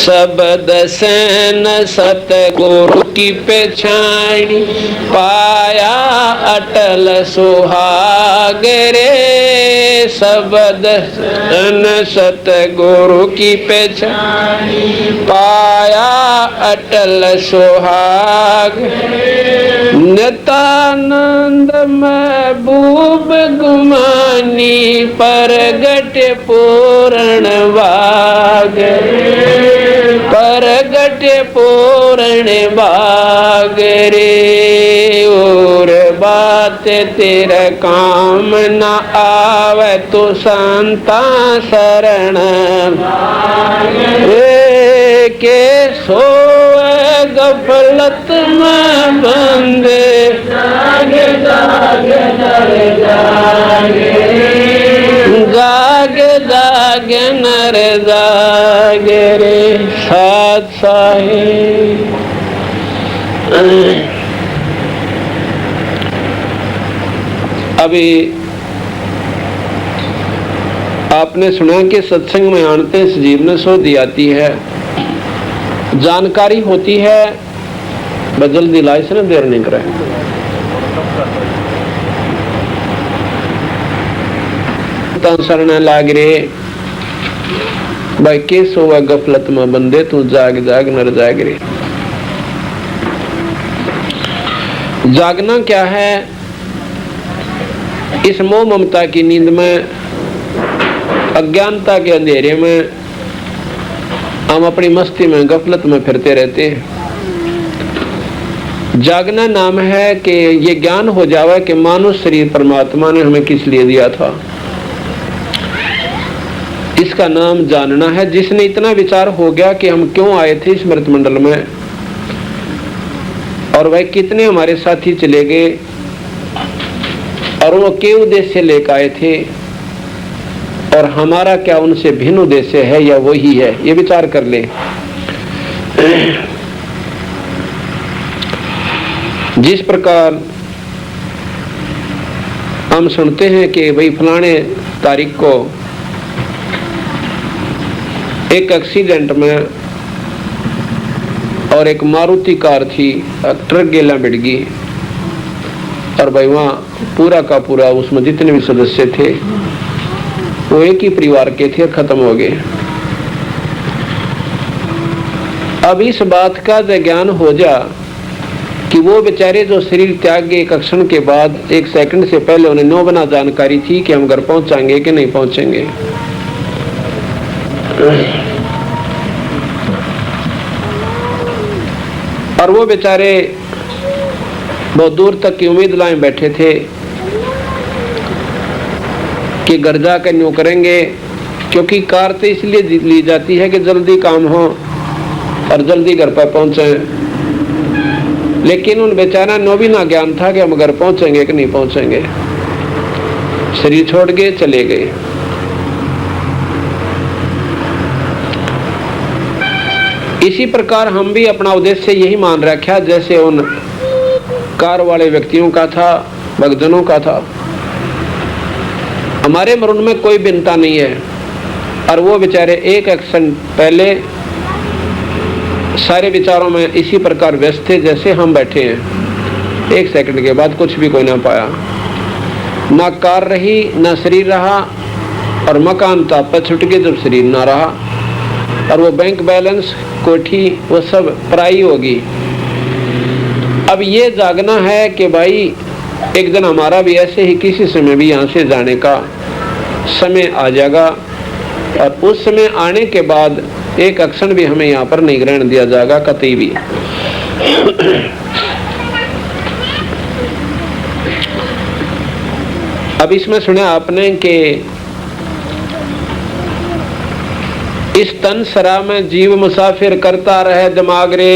शब्द सैन सतगुरु की पहचानी, पाया अटल सुहाग रे। शब्द सैन सतगुरु की पहचानी, पाया अटल सुहाग। नित्यानंद महबूब गुमानी, परगट पूर्ण बाग, परगट पूर्ण बाग रे। और बात तेरा काम न आवे तो संता शरण रे। के सोए गफलत में बंदे, जागे जागे नर जागे, जागे जागे नर जागे रे। साथ साहिब अभी आपने सुना कि सत्संग में आनते सजीवने सोधी आती है, जानकारी होती है, बदल दिलाई से न देर नहीं करे। शरण लाग रे भाई, के सोवा गफलत में बंदे, तू जाग जाग नर जाग रे। जागना क्या है? इस मोह ममता की नींद में, अज्ञानता के अंधेरे में हम अपनी मस्ती में गफलत में फिरते रहते हैं। जागना नाम है कि ये ज्ञान हो जावे कि मानव शरीर परमात्मा ने हमें किस लिए दिया था, इसका नाम जानना है। जिसने इतना विचार हो गया कि हम क्यों आए थे इस मृत मंडल में, और वह कितने हमारे साथी चले गए, और वो के उद्देश्य लेकर आए थे, और हमारा क्या उनसे भिन्न उद्देश्य है या वही है, ये विचार कर ले। जिस प्रकार हम सुनते हैं कि भाई फलाने तारीख को एक एक्सीडेंट में और एक मारुति कार थी, ट्रक गेला बिड़ गई, और भाई वहाँ पूरा का पूरा उसमें जितने भी सदस्य थे वो एक ही परिवार के थे, खत्म हो गए। अब इस बात का ज्ञान हो जा कि वो बेचारे जो शरीर त्याग गए एक क्षण के बाद, एक सेकंड से पहले उन्हें नौ बना जानकारी थी कि हम घर पहुंचाएंगे कि नहीं पहुंचेंगे। और वो बेचारे बहुत दूर तक की उम्मीद लाए बैठे थे कि घर जाकर न्यू करेंगे, क्योंकि कार तो इसलिए ली जाती है कि जल्दी काम हो और जल्दी घर पर पहुंचे। लेकिन उन बेचारा नो भी ना ज्ञान था कि हम घर पहुंचेंगे कि नहीं पहुंचेंगे। शरीर छोड़ के चले गए। इसी प्रकार हम भी अपना उद्देश्य यही मान रखा जैसे उन कार वाले व्यक्तियों का था, भक्तजनों का था। हमारे मरण में कोई भिन्नता नहीं है, और वो बेचारे एक एक्शन पहले सारे विचारों में इसी प्रकार व्यस्त थे जैसे हम बैठे हैं। एक सेकंड के बाद कुछ भी कोई ना पाया, ना कार रही ना शरीर रहा, और मकान ताप पर छुट के जब शरीर ना रहा, और वो बैंक बैलेंस कोठी वो सब पराई होगी। अब ये जागना है कि भाई एक दिन हमारा भी ऐसे ही किसी समय भी यहाँ से जाने का समय आ जाएगा, और उस समय आने के बाद एक क्षण भी हमें यहाँ पर नहीं ग्रहण दिया जाएगा कतई भी। अब इसमें सुना आपने कि इस तन सरा में जीव मुसाफिर करता रहे दिमाग रे,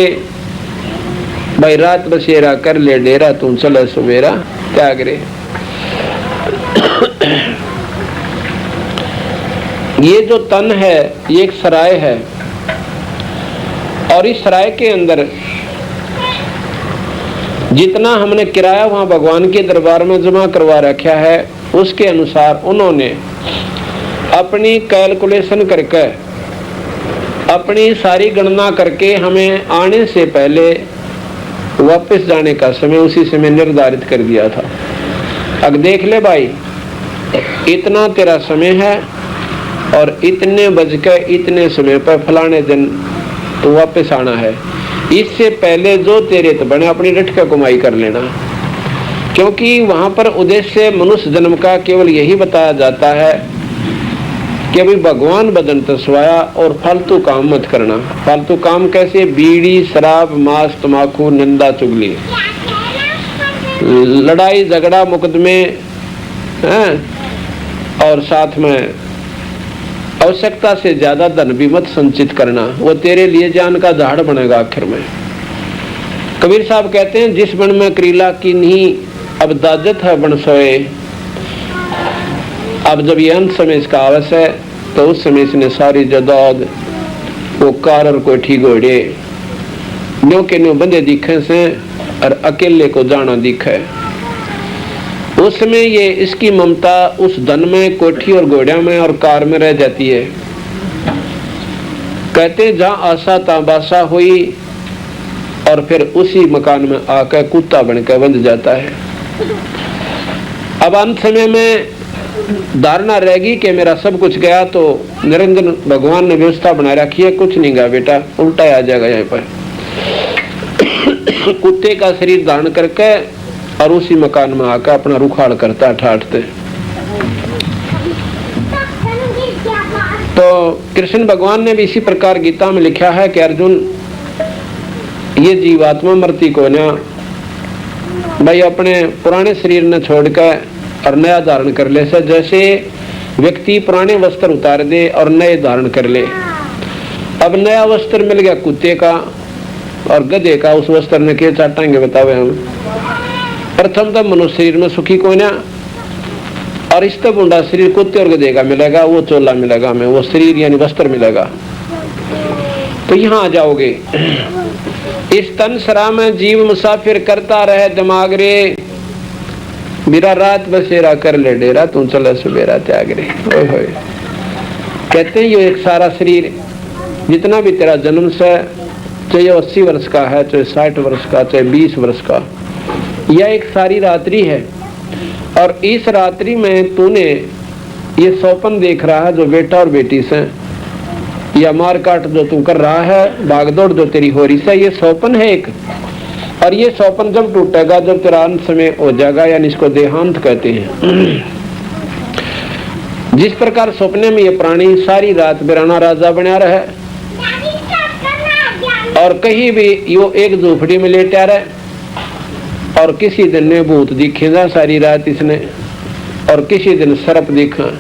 भाई रात बसेरा कर ले डेरा, तू चल सवेरा त्याग रे। ये जो तन है ये एक सराय है, और इस सराय के अंदर जितना हमने किराया वहां भगवान के दरबार में जमा करवा रखा है, उसके अनुसार उन्होंने अपनी कैलकुलेशन करके अपनी सारी गणना करके हमें आने से पहले वापस जाने का समय उसी समय निर्धारित कर दिया था। अब देख ले भाई, इतना तेरा समय है और इतने बज के इतने समय पर फलाने दिन तो वापस आना है। इससे पहले जो तेरे तो बने अपनी रट का कमाई कर लेना, क्योंकि वहां पर उद्देश्य मनुष्य जन्म का केवल यही बताया जाता है कि अभी भगवान बदन तस्वाया और फालतू काम मत करना। फालतू काम कैसे? बीड़ी, शराब, मांस, तम्बाकू, निंदा, चुगली, लड़ाई झगड़ा, मुकदमे और साथ में आवश्यकता से ज्यादा धन भी मत संचित करना, वो तेरे लिए जान का झाड़ बनेगा आखिर में। कबीर साहब कहते हैं, जिस बन में करीला की नहीं अब दाजत है बन सोए। अब जब ये अंत समय इसका आवश्यक है तो उस समय इसने सारी जदाद वो कार और कोठी घोड़े न्यो के न्यो बंदे दिखे से और अकेले को जाना दिखे। उस समय ये इसकी ममता उस धन में, कोठी और घोड़िया में और कार में रह जाती है। कहते जहां आशा ताबाशा हुई और फिर उसी मकान में आकर कुत्ता बनकर बंध जाता है। अब अंत समय में धारणा रहेगी कि मेरा सब कुछ गया, तो निरंजन भगवान ने व्यवस्था बना रखी है, कुछ नहीं गया बेटा, उल्टा आ जाएगा यहाँ पर। कुत्ते का शरीर धारण करके और उसी मकान में आकर अपना रुखाड़ करता ठाठते। तो कृष्ण भगवान ने भी इसी प्रकार गीता में लिखा है कि अर्जुन, ये जीवात्मा मरती को ना भाई अपने पुराने शरीर ने छोड़कर और नया धारण कर ले। जैसे व्यक्ति पुराने वस्त्र उतार दे और नए धारण कर ले। अब नया वस्त्र मिल गया कुत्ते का और गधे का, उस वस्त्र ने क्या चाटेंगे बतावे हम। प्रथम तो मनुष्य शरीर में सुखी को ना, और इस तब बुंडा शरीर कुत्ते और गधे का मिलेगा, वो चोला मिलेगा हमें, वो शरीर यानी वस्त्र मिलेगा। तो यहाँ आ जाओगे। इस तन सरा में जीव मुसाफिर करता रहे दिमाग रे, मेरा रात बसेरा कर ले डेरा, तू चले सुबेरा त्याग रे। कहते हैं ये एक सारा शरीर जितना भी तेरा जन्म से, चाहे 80 वर्ष का है, चाहे 60 वर्ष का, चाहे 20 वर्ष का, यह एक सारी रात्रि है। और इस रात्रि में तूने ये सौपन देख रहा है जो बेटा और बेटी से, या मार काट जो तू कर रहा है, भागदौड़ जो तेरी हो रही है, ये सौपन है एक। और ये सौपन जब टूटेगा, जब तेरा अंत समय हो जाएगा, यानी इसको देहांत कहते हैं। जिस प्रकार सपने में ये प्राणी सारी रात बिराना राजा बना रहे और कहीं भी यो एक झोपड़ी में लेटा रहे, और किसी दिन ने भूत दिखेगा सारी रात इसने, और किसी दिन सर्प दिखा,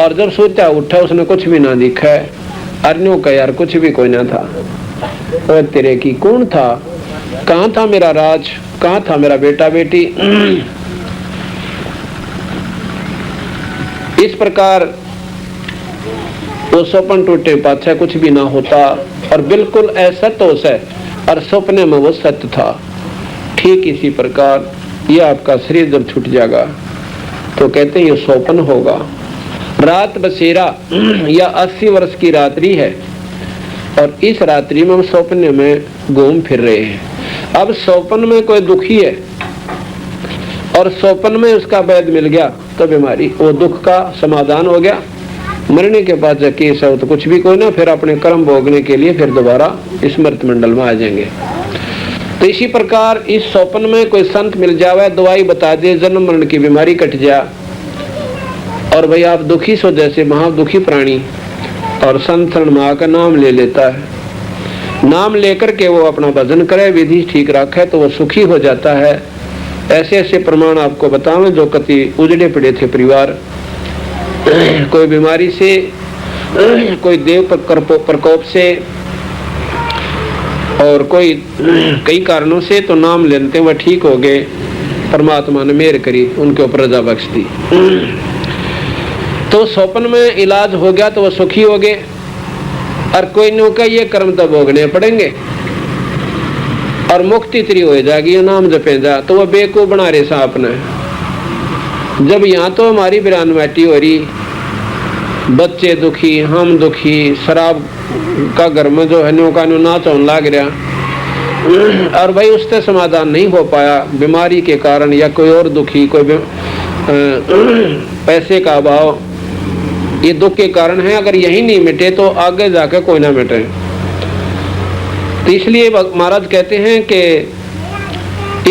और जब सोचा उठा उसने कुछ भी ना दिखा। अर्नियों का यार कुछ भी कोई ना था, और तेरे की कौन था, कहाँ था मेरा राज, कहाँ था मेरा बेटा बेटी। इस प्रकार वो सपन टूटे पाछे कुछ भी ना होता और बिल्कुल असत्य हो से, और सपने में वो सत्य था। ठीक इसी प्रकार ये आपका शरीर जब छूट जाएगा तो कहते हैं ये सौपन होगा। रात बसेरा या 80 वर्ष की रात्रि है, और इस रात्रि में हम सौपने में घूम फिर रहे हैं। अब सौपन में कोई दुखी है और सौपन में उसका वैद मिल गया तो बीमारी, वो दुख का समाधान हो गया। मरने के बाद जब केस है तो कुछ भी कोई ना, फिर अपने कर्म भोगने के लिए फिर दोबारा स्मृत मंडल में आ जाएंगे। तो इसी प्रकार इस सौपन में कोई संत मिल जावे, दवाई बता दे, जन्म मरण की बीमारी कट जा, और भाई आप दुखी सो जैसे महादुखी प्राणी, और संत शरण में आकर नाम ले लेता है, नाम लेकर के वो अपना भजन करे, विधि ठीक रखे तो वो सुखी हो जाता है। ऐसे ऐसे प्रमाण आपको बताऊं जो कति उजड़े पड़े थे परिवार, कोई बीमारी से, कोई देव प्रकोप से, और कोई कई कारणों से, तो नाम लेते वह ठीक हो गए। परमात्मा ने मेहर करी, उनके ऊपर रजा बख्श दी। तो सौपन में इलाज हो गया तो वह सुखी हो गए। और कोई नौका ये कर्म तो भोगने पड़ेंगे और मुक्ति तेरी हो जाएगी, नाम जपे जा, तो वह बेवकूफ बना रहे सांप ने। जब यहाँ तो हमारी बिरान बैठी हो रही बच्चे दुखी, हम दुखी, शराब का घर में जो है न्यू का न्यू नाच होने लग रहा, और भाई उससे समाधान नहीं हो पाया बीमारी के कारण, या कोई और दुखी, कोई पैसे का अभाव, ये दुख के कारण है। अगर यही नहीं मिटे तो आगे जाकर कोई ना मिटे। तो इसलिए महाराज कहते हैं कि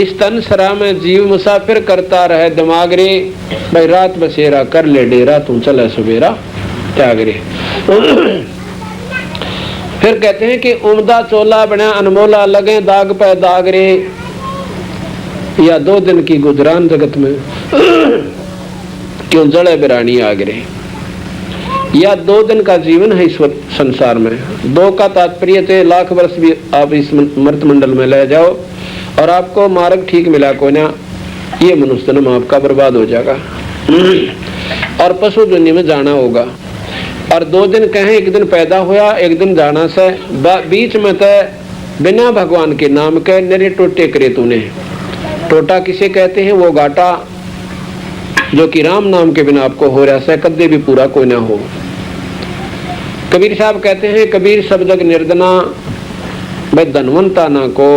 इस तन सरा में जीव मुसाफिर करता रहे दिमाग रे, भाई रात बसेरा कर ले डेरा, तू चले सवेरा त्याग रे। फिर कहते हैं कि उमदा चोला बना अनमोला, लगे दाग पे दाग रे, या 2 दिन की गुजरान जगत में क्यों जड़े बिरानी आग रे। या 2 दिन का जीवन है इस संसार में। 2 का तात्पर्य थे लाख वर्ष भी आप इस मर्त मंडल में ले जाओ और आपको मार्ग ठीक मिला को ना, ये मनुष्य जन्म आपका बर्बाद हो जाएगा और पशु दुनिया में जाना होगा। और 2 दिन कहें, 1 दिन पैदा हुआ, 1 दिन जाना से, बीच में तय बिना भगवान के नाम के निरे टोटे करे तूने। टोटा किसे कहते हैं? वो घाटा जो कि राम नाम के बिना आपको हो रहा है, कदे भी पूरा कोई ना हो। कबीर साहब कहते हैं, कबीर सब जग निर्दना, भाई धनवंता ना को,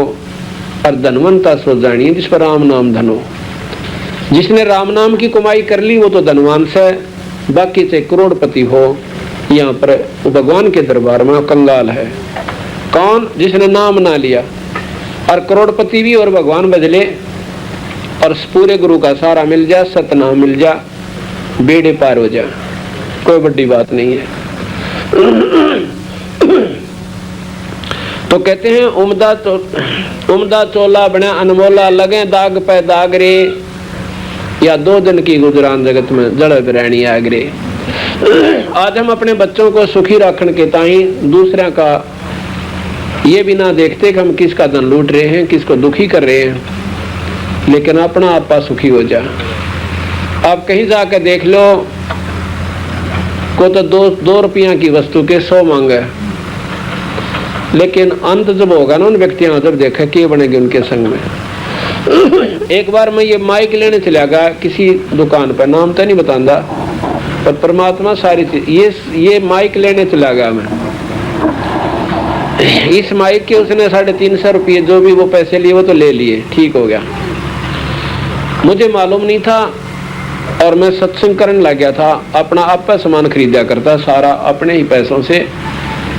और धनवंता सो जानी जिस पर राम नाम धनो। जिसने राम नाम की कमाई कर ली वो तो धनवान से, बाकी से करोड़पति हो यहाँ पर भगवान के दरबार में कंगाल है। कौन? जिसने नाम ना लिया, और करोड़पति भी और भगवान बदले, और पूरे गुरु का सहारा मिल जा, सतनाम मिल जा, बेड़े पार हो जा, कोई बड़ी बात नहीं है। तो कहते हैं उमदा चोला बना अनमोला, लगे दाग पे दाग रे, या 2 दिन की गुजरान जगत में जड़ बिरानी आग रे। आज हम अपने बच्चों को सुखी रखने के ताई दूसरे का ये भी ना देखते कि हम किसका धन लूट रहे हैं, किसको दुखी कर रहे हैं, लेकिन अपना आपा सुखी हो जा। आप कहीं जाकर देख लो, को तो 2 रुपया की वस्तु के 100 मांगे, लेकिन अंत जब होगा ना उन व्यक्तियों जब देखा कि बनेगी उनके संग में। एक बार मैं ये माइक लेने चला गया किसी दुकान पर, नाम तो नहीं बताऊंगा, पर परमात्मा सारी चीज, ये माइक लेने चला गया मैं। इस माइक के उसने 350 रुपये जो भी वो पैसे लिए वो तो ले लिए, ठीक हो गया। मुझे मालूम नहीं था और मैं सत्संग करने लग गया था। अपना आप पर सामान खरीदा करता सारा अपने ही पैसों से,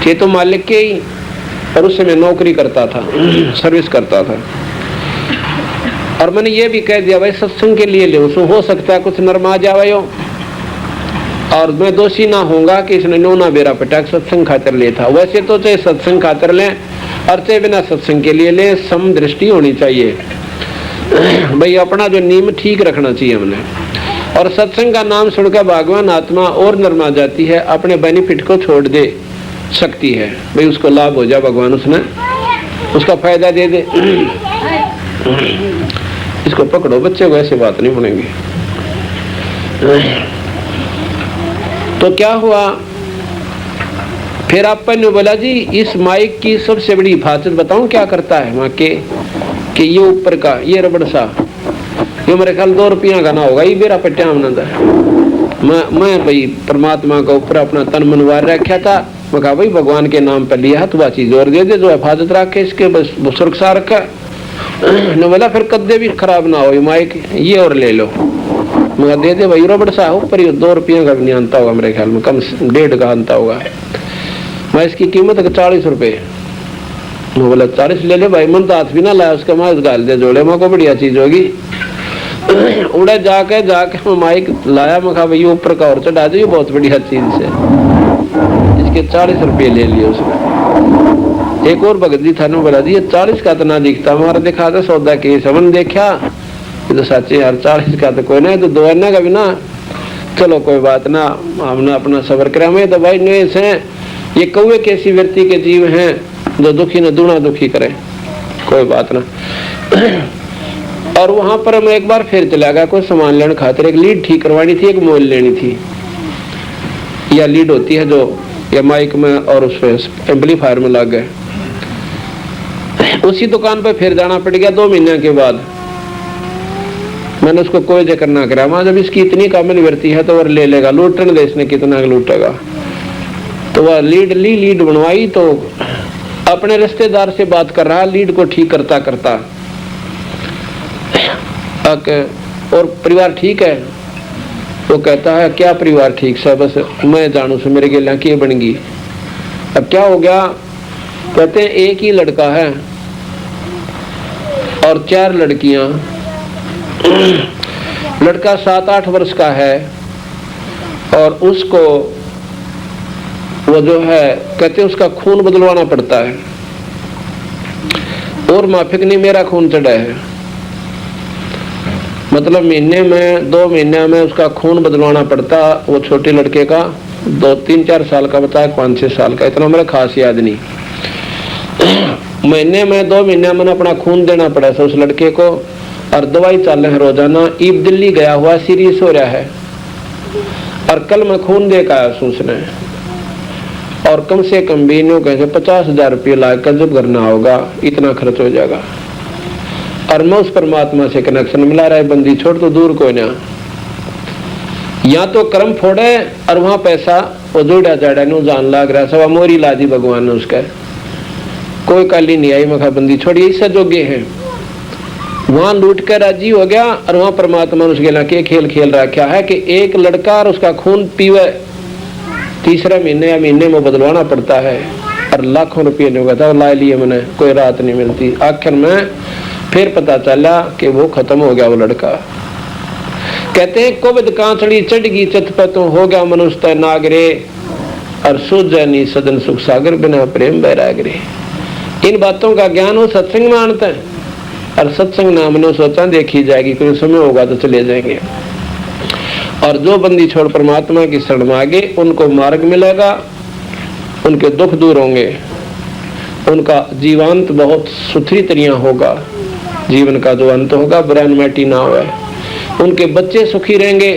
थे तो मालिक के ही, और उससे मैं नौकरी करता था, सर्विस करता था। और मैंने ये भी कह दिया भाई सत्संग के लिए ले, उसमें हो सकता है कुछ नरमा जावे हो, और मैं दोषी ना होऊंगा कि इसने नोना बेरा पटाक सत्संग खातर ले था। वैसे तो चाहे सत्संग खातर लें और चाहे बिना सत्संग के लिए लें, सम दृष्टि होनी चाहिए भाई, अपना जो नियम ठीक रखना चाहिए हमने। और सत्संग का नाम सुनकर भगवान आत्मा और नरमा जाती है, अपने बेनिफिट को छोड़ दे सकती है, भाई उसको लाभ हो जाए, भगवान उसने उसका फायदा दे दे। इसको पकड़ो बच्चे को, ऐसे बात नहीं बनेगी। तो क्या हुआ फिर अपन ने बोला जी इस माइक की सबसे बड़ी हिफाजत बताऊं क्या करता है वहां के, कि ये ऊपर का ये रबड़ सा, ये मेरे ख्याल 2 रुपया का ना होगा, ये मेरा पट्टिया मैं भाई परमात्मा का ऊपर अपना तन मनवार रखा था। मैं कहा भाई भगवान के नाम पर लिया है तो वह चीज और दे दे जो हिफाजत रखे, इसके बस सुरक्षा रखा न। बोला फिर कद्दे भी खराब ना हो ये माइक, ये और ले लो। मैं दे दे भाई रबड़ सा ऊपर, 2 रुपया का भी नहीं आनता होगा मेरे ख्याल में, कम 1.5 का आनता होगा। मैं इसकी कीमत 40 रुपये। मैं बोला 40 ले ले भाई, मन तो हाथ भी ना लाया उसका, मैं गाल दे जोड़े, मैं को बढ़िया चीज होगी। उड़े जाके मैं माइक लाया, मैं कहा भाई ऊपर का और चढ़ा दो, ये बहुत बढ़िया चीज है। इसके 40 रुपये ले लिए उसने। एक और भगत जी था, बोला जी ये 40 का तो ना दिखता, हमारा दिखा था सौदा के समन देखा, ये तो सच्चे यार 40 का तो कोई ना, तो 2 आना का भी ना। चलो कोई बात ना, हमने अपना सबर करा। मैं तो भाई नहीं से ये कौवे कैसी व्यक्ति के जीव हैं जो दुखी न दूना दुखी करे, कोई बात ना। और वहां पर मैं एक बार फिर चला गया कोई सामान लेने खातिर, एक लीड ठीक करवानी थी, एक मोल लेनी थी। या लीड होती है जो या माइक में और उस एम्पलीफायर में लग गए। उसी दुकान पर फिर जाना पड़ गया 2 महीने के बाद। मैंने उसको कोई जिक्र ना करा। वहां जब इसकी इतनी कामिल वृत्ति है तो वह ले लेगा, लूटने दे इसने कितना लूटेगा। तो वह लीड बनवाई तो अपने रिश्तेदार से बात कर रहा, लीड को ठीक करता करता। और परिवार ठीक है? वो कहता है क्या परिवार ठीक से, बस मैं जानू से मेरे गेला की बन गई। अब क्या हो गया? कहते हैं एक ही लड़का है और 4 लड़कियां। लड़का 7-8 वर्ष का है और उसको वो जो है कहते हैं उसका खून बदलवाना पड़ता है। और माफिक नहीं, मेरा खून चढ़ा है, मतलब महीने में 2 महीने में उसका खून बदलवाना पड़ता। वो छोटे लड़के का 2-3-4 साल का बताया, 5-6 साल का, इतना मेरा खास याद नहीं। महीने में 2 महीने में अपना खून देना पड़ा था उस लड़के को। और दवाई चल है रोजाना। ईब दिल्ली गया हुआ, सीरियस हो रहा है और कल मैं खून दे का आया उसने। और कम से कम भी नो कहे 50,000 रुपये लाख का जब करना होगा, इतना खर्च हो जाएगा। और मैं उस परमात्मा से कनेक्शन मिला रहा है, बंदी छोड़ तो दूर को ना, या तो कर्म फोड़े और वहां पैसा वो जोड़ा जाड़ा नो जान लाग रहा, सवा मोरी ला दी भगवान ने उसका, कोई काली नहीं आई। मैं बंदी छोड़ी, इससे जोगे है। वहां लूट कर राजी हो गया और वहां परमात्मा ने उसके लाके खेल खेल रखा है कि एक लड़का और उसका खून पीवे, तीसरा महीने या महीने में बदलवाना पड़ता है। और लाखों रुपये नहीं होगा था, ला लिए मैंने, कोई रात नहीं मिलती। आखिर में फिर पता चला कि वो खत्म हो गया वो लड़का। कहते हैं कोविद कांचड़ी चढ़गी चित पे तो हो गया मनुष्य नागरे, और सूझे नी सदन सुख सागर बिना प्रेम बैरागरे। इन बातों का ज्ञान वो सत्संग में आनता है, और सत्संग ना हमने सोचा देखी जाएगी, कोई समय होगा तो चले जाएंगे। और जो बंदी छोड़ परमात्मा की शरण में आगे, उनको मार्ग मिलेगा, उनके दुख दूर होंगे, उनका जीवांत बहुत सुथरी तरिया होगा, जीवन का जो अंत होगा ब्रैन मैटी ना हो। उनके बच्चे सुखी रहेंगे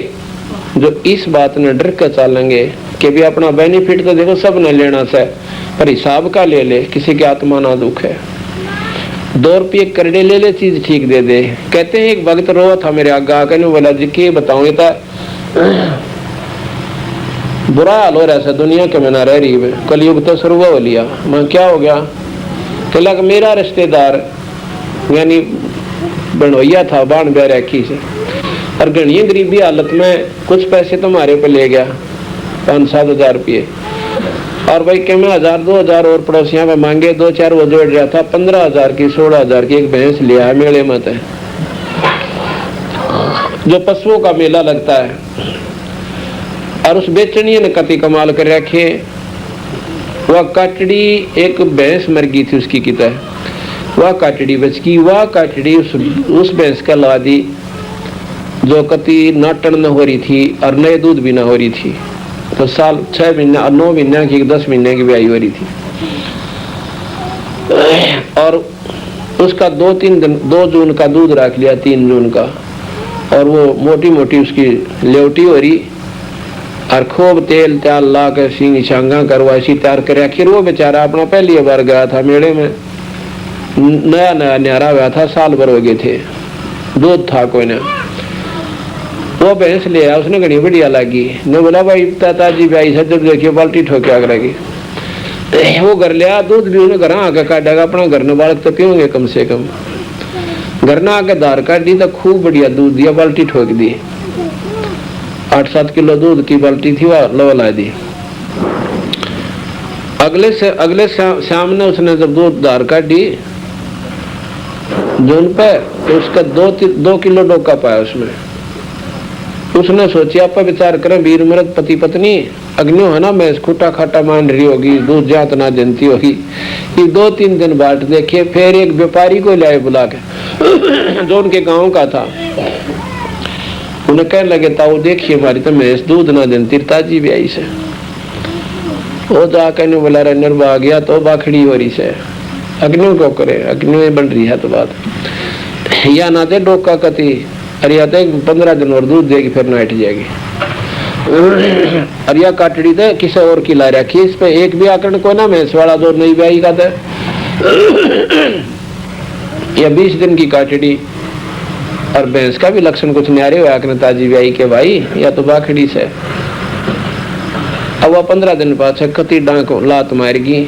जो इस बात ने डर कर चलेंगे कि भी अपना बेनिफिट तो देखो सब ने लेना से, पर हिसाब का ले ले, किसी की आत्मा ना दुख है। 2 रुपये करड़े ले ले, चीज ठीक दे दे। कहते हैं एक भक्त रोआ था मेरे आगे आकर, बोला जी की बताऊं, ये था बुरा हाल हो रहा है दुनिया के में ना रह रही है, कलयुग तो शुरू हो लिया। मैं क्या हो गया? कहला कि मेरा रिश्तेदार यानी बनोइया था बाण ब्याह रखी से, और घनी गरीबी हालत में कुछ पैसे तुम्हारे पे ले गया, 5-7 हजार रुपये। और भाई के मैं 1000-2000 और पड़ोसियों में मांगे, 2-4 वो जोड़ रहा था, 15,000 की 16,000 की एक भैंस लिया है मेले में, जो पशुओं का मेला लगता है। और उस बेचनी ने कति कमाल कर रखे, वह काटड़ी एक भैंस मर गई थी उसकी किता, वह काटड़ी बच गई। वह काटड़ी उस भैंस का ला दी जो कति नाटन न हो रही थी और नए दूध भी ना हो रही थी। तो साल 6 महीने और 9 महीने की 10 महीने की ब्याई हो रही थी। और उसका 2-3 दिन 2 जून का दूध रख लिया, 3 जून का, और वो मोटी मोटी उसकी लेवटी हो रही, और खूब तेल त्याल ला कर सींग छांगा करवाई तैयार कर। आखिर वो बेचारा अपना पहली बार गया था मेले में, नया नया न्यारा हुआ था, साल भर हो गए थे, दूध था कोई ना। वो भैंस ले आया, उसने घनी बढ़िया लगी, ने बोला भाई ताजी भाई सर जब देखिए बाल्टी ठोके आग लगी। वो घर लिया, दूध भी उन्हें घर आके काटेगा, अपना घर ने बालक तो पियोगे कम से कम। घर ने आके धार काट दी तो खूब बढ़िया दूध दिया, बाल्टी ठोक दी, 8-7 किलो दूध की बाल्टी थी, वह लवा ला दी। अगले शाम ने उसने जब दूध धार काट दी जून पे, तो उसका 2 किलो डोका पाया उसमें। उसने सोचा आप विचार करें, वीर मृत पति पत्नी अग्नि है ना, मैं खूटा खाटा मान रही होगी, दूध जात ना जनती होगी। ये 2-3 दिन बाट देखे, फिर एक व्यापारी को लाए बुला के जो उनके गांव का था। उन्हें कहने लगे ताऊ देखिए हमारी तो मैं दूध ना जनती ताजी ब्याई से। वो जाकर बोला रहा निर्भा गया तो बाखड़ी हो रही से, अग्नि को करे, अग्नि बन रही है तो बात या ना दे डोका कति, अरे आते 15 दिन और दूध देगी फिर ना हट जाएगी। अरिया काटड़ी थे किसी और की ला रखी, इस पे एक भी आकरण को ना मैंस वाला जो नई ब्याई का था या 20 दिन की काटड़ी, और भैंस का भी लक्षण कुछ न्यारे हुआ कि ताजी ब्याई के भाई या तो बाखड़ी से। अब वह 15 दिन पाछे कति डांक लात मारगी,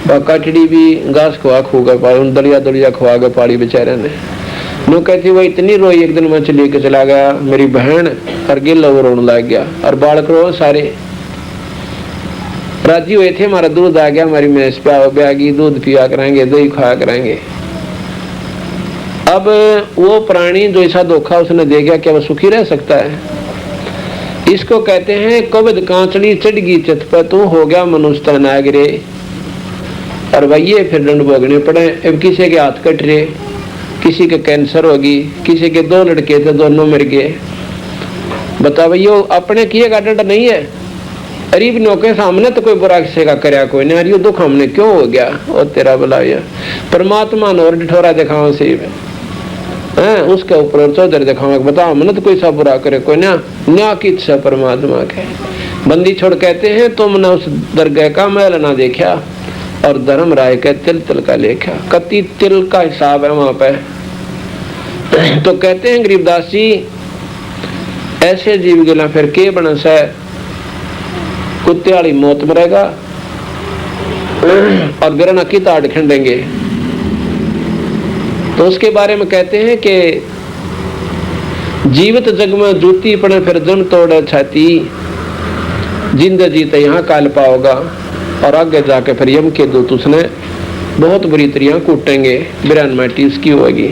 कटड़ी भी घास खुआ खूगा पाड़ी, दलिया दलिया खुआ के पाड़ी बेचारे ने। नो कहती वो इतनी रोई, एक दिन मैं चली के चला गया मेरी बहन, और गिल्ला वो रोने लग गया, और बालक रो सारे राजी हुए थे, हमारा दूध आ गया, हमारी भैंस ब्यागी, दूध पिया करेंगे, दही खाया करेंगे। अब वो प्राणी जो ऐसा धोखा उसने देखा, क्या वो सुखी रह सकता है? इसको कहते हैं कबद कांचड़ी चढ़गी चित पर, तू हो गया मनुष्य नागरे। और भैया फिर दंड भोगने पड़े। अब किसी के हाथ कट रहे, किसी के कैंसर होगी, किसी के 2 लड़के थे दोनों मर गए। बता भैया अपने किए का दंड नहीं है। गरीब नौके सामने तो कोई बुरा किसी का करया कोई नहीं, अरे दुख हमने क्यों हो गया और तेरा बुलाया परमात्मा ने और ठोरा दिखाओ से है उसके ऊपर चौधरी दिखाओ, बताओ हमने तो कोई सा बुरा करे कोई ना, न्याय की इच्छा परमात्मा के। बंदी छोड़ कहते हैं तुमने उस दरगाह का मैल ना देखा, और धर्म राय के तिल तिल का लेखा, कति तिल का हिसाब है वहां पे। तो कहते हैं गरीबदास जी ऐसे जीव गिला फिर के बनस है, कुत्ते वाली मौत मरेगा और बिरना की ताड़ खंडेंगे। तो उसके बारे में कहते हैं कि जीवित जग में जूती पड़े फिर जम तोड़े छाती, जिंद जीते यहाँ काल पाओगा, और आगे जाके फिर यम के दूत उसने बहुत बुरी तरियां कूटेंगे, बिरान माटी उसकी होगी।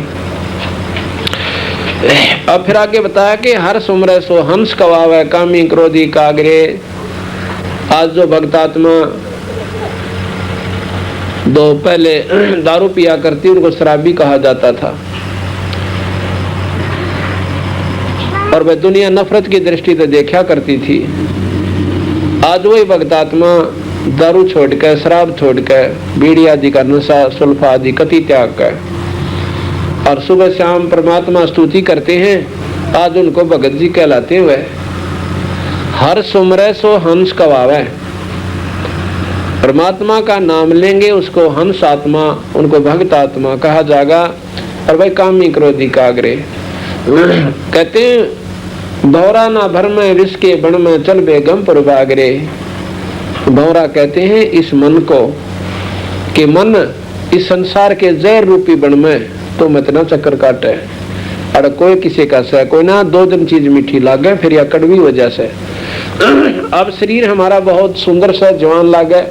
अब फिर आगे बताया कि हर सुमरे सो हंस कवावे, कामी क्रोधी कागरे। आज जो भक्तात्मा दो पहले दारू पिया करती उनको शराबी कहा जाता था, और वह दुनिया नफरत की दृष्टि से देखा करती थी। आज वही भक्तात्मा दारू छोड़कर, शराब छोड़कर, बीड़ी आदि का नशा, सुल्फा आदि कति त्याग कर, और सुबह शाम परमात्मा स्तुति करते हैं। आज उनको भगत जी कहलाते हुए हर सुमरे सो हंस कवावे, परमात्मा का नाम लेंगे उसको हंस आत्मा, उनको भक्त आत्मा कहा जाएगा। और भाई कामी क्रोधी कागरे कहते हैं भौरा ना भर में विष के बण में चल बेगम पर बागरे। भौरा कहते हैं इस मन को कि मन इस संसार के जहर रूपी बण में तो मत ना चक्कर काटे, और कोई किसी का से कोई ना 2 दिन चीज मीठी लागे फिर या कड़वी वजह से। अब शरीर हमारा बहुत सुंदर सा जवान लागे,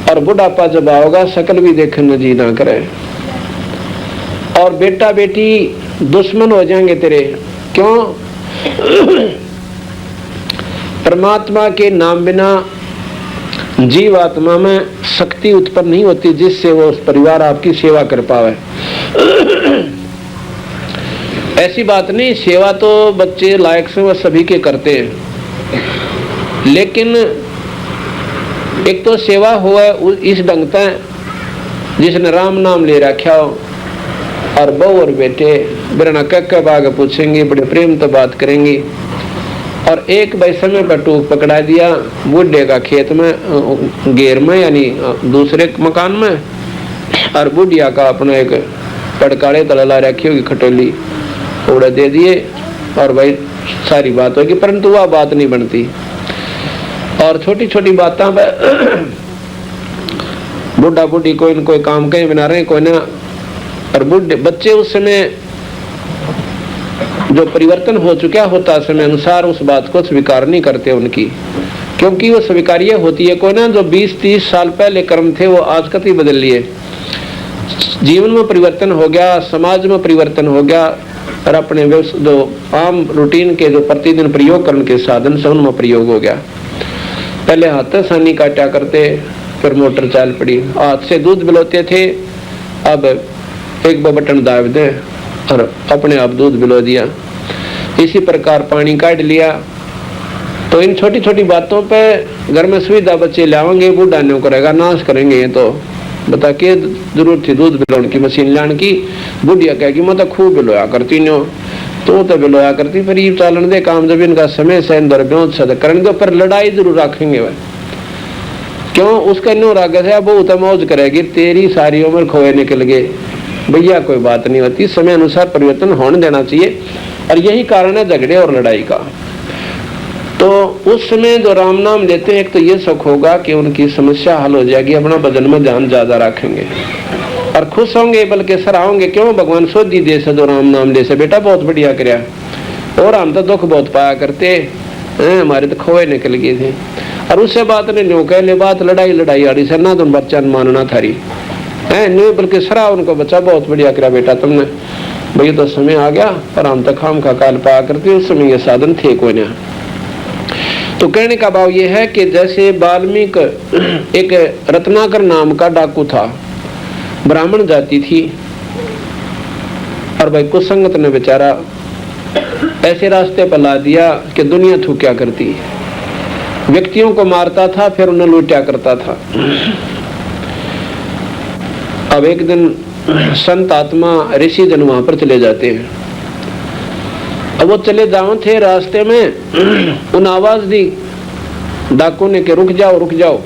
और बुढ़ापा जब आओगा शकल भी देखने जी ना करे, और बेटा बेटी दुश्मन हो जाएंगे तेरे। क्यों? परमात्मा के नाम बिना जीव आत्मा में शक्ति उत्पन्न नहीं होती जिससे वो उस परिवार आपकी सेवा कर पावे। ऐसी बात नहीं, सेवा तो बच्चे लायक से वह सभी के करते हैं, लेकिन एक तो सेवा हुआ इस ढंग से जिसने राम नाम ले रखा हो, और बहू और बेटे बिना कह बाग पूछेंगे, बड़े प्रेम तो बात करेंगी। और एक भाई समय पर टूक पकड़ा दिया बुढ़े का खेत में घेर में यानी दूसरे मकान में, और बुढ़िया का अपना एक पड़काड़े तला रखी होगी खटोली उड़ा दे दिए, और भाई सारी बात होगी, परंतु वह बात नहीं बनती। और छोटी छोटी बातों पर बुढ़ा बुढ़ी कोई न कोई काम कहीं बना रहे कोई ना, और बुढ़े बच्चे उस समय जो परिवर्तन हो चुका होता समय अनुसार उस बात को स्वीकार नहीं करते उनकी, क्योंकि वो स्वीकार्य होती है। कोई ना जो 20-30 साल पहले कर्म थे वो आज कति बदल लिए, जीवन में परिवर्तन हो गया, समाज में परिवर्तन हो गया, और अपने जो आम रूटीन के जो प्रतिदिन प्रयोग करने के साधन से उनमें प्रयोग हो गया। पहले हाथ सानी काटा करते, फिर मोटर चाल पड़ी, हाथ से दूध बिलोते थे, अब एक बटन दाब दे और अपने आप दूध बिलो दिया। इसी प्रकार पानी काट लिया। तो इन छोटी छोटी बातों पे घर में सुविधा बच्चे लाएंगे, बूढ़ा नहीं करेगा, नाश करेंगे। ये तो बता के जरूरत थी दूध बिलोने की, मशीन लाने की। बुढ़िया कहेगी मैं तो खूब बिलोया करती नो, तो बिलोया करती, फिर ये चालन दे काम, जब इनका समय से अंदर ब्योत से करेंगे तो पर लड़ाई जरूर रखेंगे वह। क्यों? उसका नो राग है बहुत मौज करेगी, तेरी सारी उम्र खोए निकल गए, भैया कोई बात नहीं होती, समय अनुसार परिवर्तन होने देना चाहिए। और यही कारण है झगड़े और लड़ाई का। तो उस समय जो राम नाम लेते हैं, एक तो ये सुख होगा कि उनकी समस्या हल हो जाएगी, अपना भजन में ध्यान ज्यादा रखेंगे और खुश होंगे, बल्कि सराहोंगे, क्यों भगवान सोधी दे से जो राम नाम ले से बेटा बहुत बढ़िया करया, और हम तो दुख बहुत पाया करते हैं, हमारे तो खोए निकल गए थे। और उससे बात ने न्यू कह ले, बात लड़ाई लड़ाई आड़ी से ना तुम बच्चा मानना थारी है न्यू, बल्कि सरा उनको, बच्चा बहुत बढ़िया करा बेटा तुमने, भैया तो समय आ गया और हम तो खाम का काल पाया करते, उस समय ये साधन थे कोई ना। तो कहने का भाव ये है कि जैसे वाल्मीकि एक रत्नाकर नाम का डाकू था, ब्राह्मण जाति थी, और भाई कुसंगत ने बेचारा ऐसे रास्ते पर ला दिया कि दुनिया थूक्या करती, व्यक्तियों को मारता था फिर उन्हें लूटा करता था। अब एक दिन संत आत्मा ऋषि जन वहां पर चले जाते हैं। अब वो चले जाओ थे, रास्ते में उन आवाज दी डाकू ने कि रुक जाओ रुक जाओ।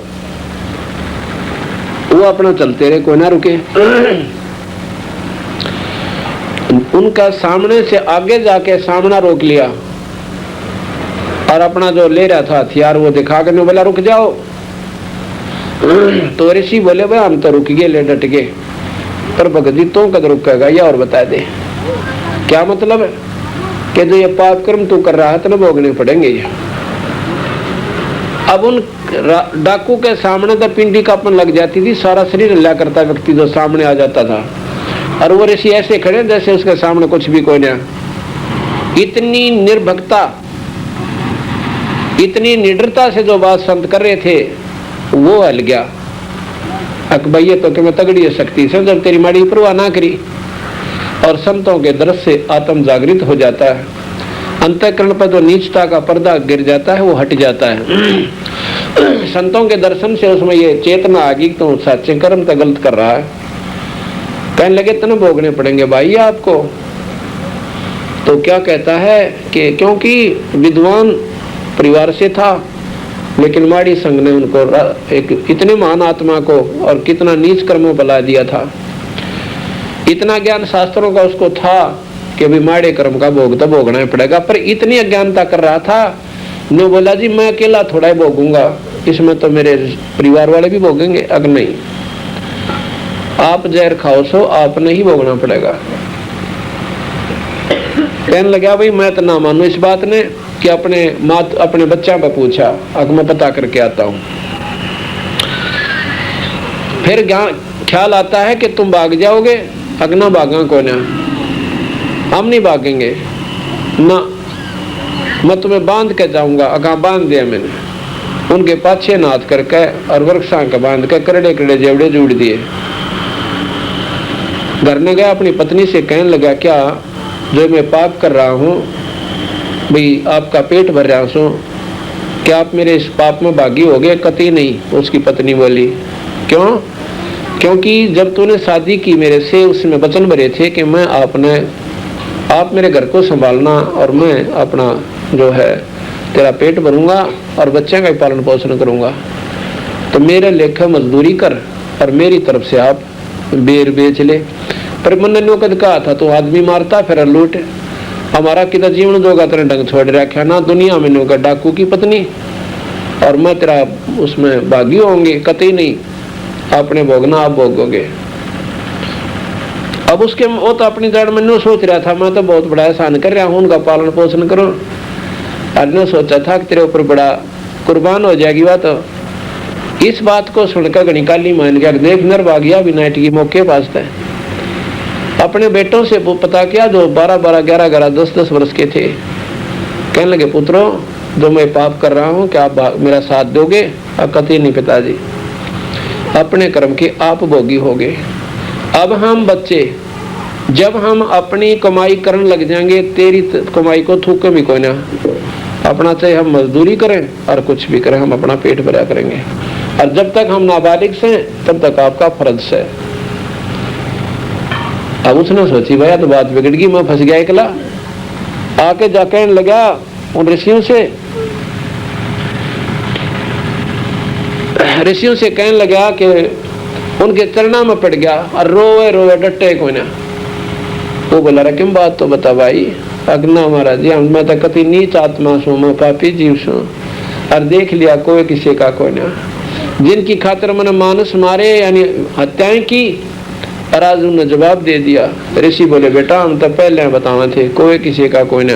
वो अपना चलते रहे, कोई ना रुके। उनका सामने से आगे जाके सामना रोक लिया और अपना जो ले रहा था हथियार वो दिखा कर बोला रुक जाओ। तो ऋषि बोले भाई हम तो रुक गए, ले डट गए, पर भगत जी तो कद रुकेगा या और बता दे क्या मतलब है कि जो ये पाप कर्म तू कर रहा है तो भोगने पड़ेंगे ये। अब उन डाकू के सामने तो पिंडी कांपन लग जाती थी, सारा शरीर हिला करता व्यक्ति जो सामने आ जाता था, और वो ऋषि ऐसे खड़े जैसे उसके सामने कुछ भी कोई नहीं। इतनी निर्भक्ता, इतनी निडरता से जो बात संत कर रहे थे वो हल गया। अकबैये तो कि मैं तगड़ी शक्ति से जब तेरी माड़ी परवाह ना करी, और संतों के दर्श से आत्म जागृत हो जाता है, अंतःकरण पर जो नीचता का पर्दा गिर जाता है वो हट जाता है। संतों के दर्शन से उसमें ये चेतना आ गई तो सच्चे कर्म तो गलत कर रहा है। कहने लगे तने भोगने पड़ेंगे भाई आपको। तो क्या कहता है कि क्योंकि विद्वान परिवार से था, लेकिन माड़ी संघ ने उनको एक इतने महान आत्मा को और कितना नीच कर्मों बला दिया था। इतना ज्ञान शास्त्रों का उसको था कि भी माड़े कर्म का भोग तो भोगना ही पड़ेगा, पर इतनी अज्ञानता कर रहा था ने बोला जी मैं अकेला थोड़ा ही भोगूंगा, इसमें तो मेरे परिवार वाले भी भोगेंगे। अगर नहीं आप जहर खाओ सो आपने ही भोगना पड़ेगा। कहने लगा भाई मैं तो ना मानू इस बात ने कि अपने बच्चा पर पूछा, अब मैं पता करके आता हूं। फिर ख्याल आता है कि तुम भाग जाओगे, अगना भागा को ना, हम नहीं भागेंगे ना, मैं तुम्हें बांध के जाऊंगा। अगा बांध दिया मैंने, उनके पाछे नाथ करके और वृक्षा का बांध के करड़े करड़े जेवड़े जोड़ दिए। घर में गया, अपनी पत्नी से कहने लगा क्या जो मैं पाप कर रहा हूँ भाई, आपका पेट भर रहा हूँ, क्या आप मेरे इस पाप में भागी हो गए? कतई नहीं, उसकी पत्नी बोली। क्यों? क्योंकि जब तूने शादी की मेरे से, उसमें वचन भरे थे कि मैं आप मेरे घर को संभालना और मैं अपना जो है तेरा पेट भरूंगा और बच्चे का पालन पोषण करूंगा, तो मेरे लेखा मजदूरी कर और मेरी तरफ से आप बेर बेच ले। पर मन ने कद कहा था तो आदमी मारता फिर लूट, हमारा कितना जीवन जोगा तेरे ढंग छोड़ रखा ना, दुनिया में नो का डाकू की पत्नी और मैं तेरा उसमें भागी होंगे, कतई नहीं, आपने भोगना आप भोगोगे। अब उसके वो तो अपनी जड़ में नो सोच रहा था मैं तो बहुत बड़ा एहसान कर रहा हूँ, उनका पालन पोषण करूं, और ने सोचा था कि तेरे ऊपर बड़ा कुर्बान हो जाएगी बात। तो इस बात को सुनकर गणिकाली मान गया, देख नर भागिया विनायट की मौके पास था। अपने बेटों से पता किया जो 12-12, 11-11, 10-10 वर्ष के थे। कहने लगे पुत्रों जो मैं पाप कर रहा हूँ क्या आप मेरा साथ दोगे? कतई नहीं पिताजी, अपने कर्म के आप भोगी होगे। अब हम बच्चे जब हम अपनी कमाई करने लग जाएंगे, तेरी कमाई को थूके भी कोई ना, अपना चाहे हम मजदूरी करें और कुछ भी करें, हम अपना पेट भरा करेंगे, और जब तक हम नाबालिग से तब तक आपका फर्ज है। अब उसने सोची भैया तो बात बिगड़ गई, मैं फंस गया अकेला। आके जाकर लगा उन ऋषियों से कहने लगा कि उनके चरणा में पड़ गया और रोवे रोवे डटे को ना। वो बोला रे क्यों बात तो बता भाई। अगना महाराज जी मैं तो कति नीच आत्मा सू, मैं पापी जीव सू, और देख लिया कोई किसी का कोई ना, जिनकी खातिर मैंने मानस मारे यानी हत्याएं की, और आज उन्होंने जवाब दे दिया। ऋषि बोले बेटा हम तो पहले बतावे थे कोई किसी का कोई ना,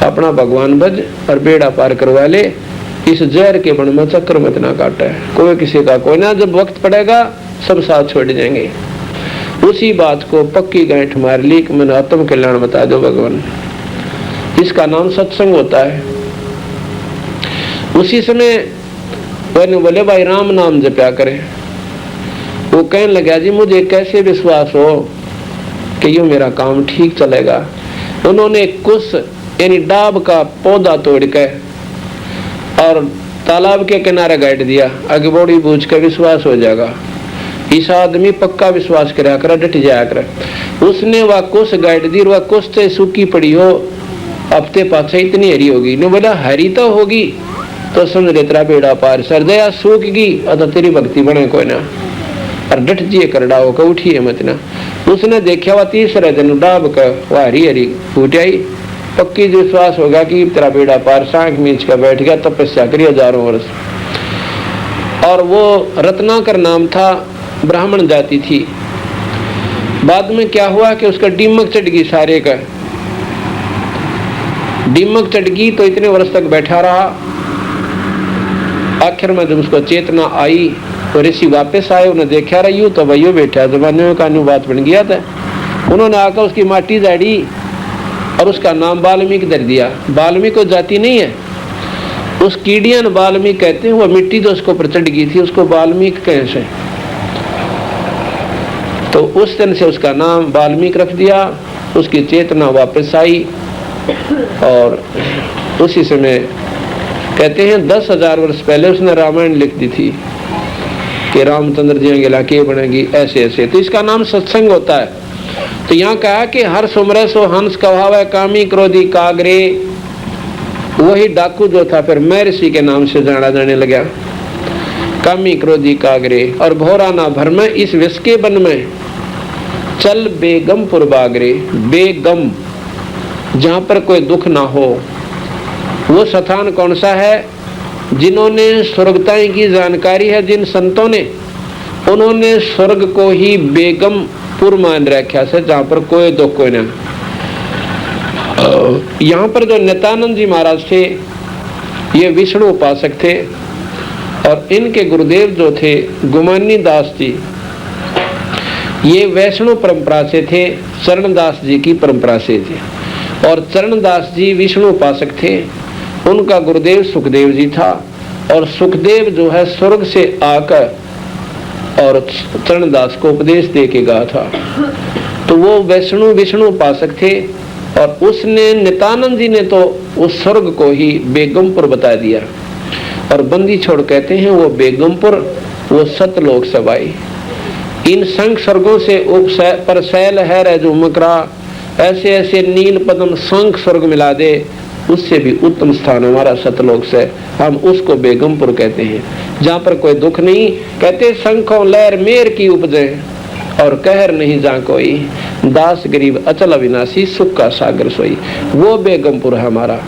अपना भगवान भज और बेड़ा पार करवा ले, इस जहर के बन में चक्कर मत ना काटे, कोई किसी का कोई ना, जब वक्त पड़ेगा सब साथ छोड़ जाएंगे। उसी बात को पक्की गांठ मार ली कि मैंने आत्म कल्याण बता दो भगवान, इसका नाम सत्संग होता है। उसी समय वह बोले भाई राम नाम जपया करे। वो कहने लगा जी मुझे कैसे विश्वास हो कि यूं मेरा काम ठीक चलेगा। उन्होंने कुछ यानी डाब का पौधा तोड़ के और तालाब के किनारे गाड़ दिया, आगे बॉडी बूझ के विश्वास हो जाएगा। इस आदमी पक्का विश्वास करा कर डट जाया कर। उसने वह कुछ गाड़ दी, वह कुछ से सूखी पड़ी हो, हफ्ते पाछे इतनी हरी होगी। ने बोला हरी तो होगी तो समझ ले तेरा बेड़ा पार, सरदया सूख गई तो तेरी भक्ति बने कोई ना, और डट जिए करड़ा हो उठिए मत ना। उसने देखा वह तीसरे दिन डाब का वह हरी हरी फूट आई, पक्की विश्वास होगा कि तेरा बेड़ा पार, सांख मींच का बैठ गया, तपस्या करी हजारों वर्ष। और वो रत्नाकर नाम था, ब्राह्मण जाति थी। बाद में क्या हुआ कि उसका दीमक चढ़ गई, सारे का दीमक चढ़ गई तो इतने वर्ष तक बैठा रहा। आखिर में जब उसको चेतना आई तो ऋषि वापस आए, उन्हें देखा रही हूँ तो वही बैठा, जमाने का न्यू बात बन गया था। उन्होंने आकर उसकी माटी झाड़ी और उसका नाम वाल्मीकि धर दिया। वाल्मीकि को जाति नहीं है, उस कीड़ियन वाल्मीकि कहते हैं, वो मिट्टी जो उसको ऊपर चढ़ गई थी उसको वाल्मीकि कैसे, तो उस दिन से उसका नाम वाल्मीकि रख दिया। उसकी चेतना वापस आई और उसी समय कहते हैं 10,000 वर्ष पहले उसने रामायण लिख दी थी कि रामचंद्र जी गिला के बनेगी ऐसे ऐसे, तो इसका नाम सत्संग होता है। तो यहाँ कहा कि हर सुमरे सो हंस कहावे, कामी क्रोधी कागरे। वही डाकू जो था फिर महर्षि के नाम से जाना जाने लगा, कामी क्रोधी कागरे। और भोरा ना भर में इस विष के बन में चल बेगमपुर बागरे। बेगम जहाँ पर कोई दुख ना हो, वो स्थान कौन सा है? जिन्होंने स्वर्गताएं की जानकारी है, जिन संतों ने, उन्होंने स्वर्ग को ही बेगमपुर मान रखा से, जहाँ पर कोई दुख कोई ना। यहाँ पर जो नित्यानंद जी महाराज थे ये विष्णु उपासक थे, और इनके गुरुदेव जो थे गुमानी दास जी, ये वैष्णव परंपरा से थे, चरणदास जी की परंपरा से थे। और चरणदास जी विष्णु उपासक थे, उनका गुरुदेव सुखदेव जी था, और सुखदेव जो है स्वर्ग से आकर और चरणदास को उपदेश दे के गया था। तो वो विष्णु उपासक थे, और उसने नित्यानंद जी ने तो उस स्वर्ग को ही बेगमपुर बता दिया। और बंदी छोड़ कहते हैं वो बेगमपुर, वो सतलोक सवाई। इन संख स्वर्गों से पर शैल है रह जो मकरा, ऐसे ऐसे नील पद्म शंख स्वर्ग मिला दे, उससे भी उत्तम स्थान हमारा सतलोक से, हम उसको बेगमपुर कहते हैं, जहाँ पर कोई दुख नहीं। कहते शंखों लहर मेर की उपजे, और कहर नहीं जा कोई, दास गरीब अचल अविनाशी सुख का सागर सोई। वो बेगमपुर है हमारा,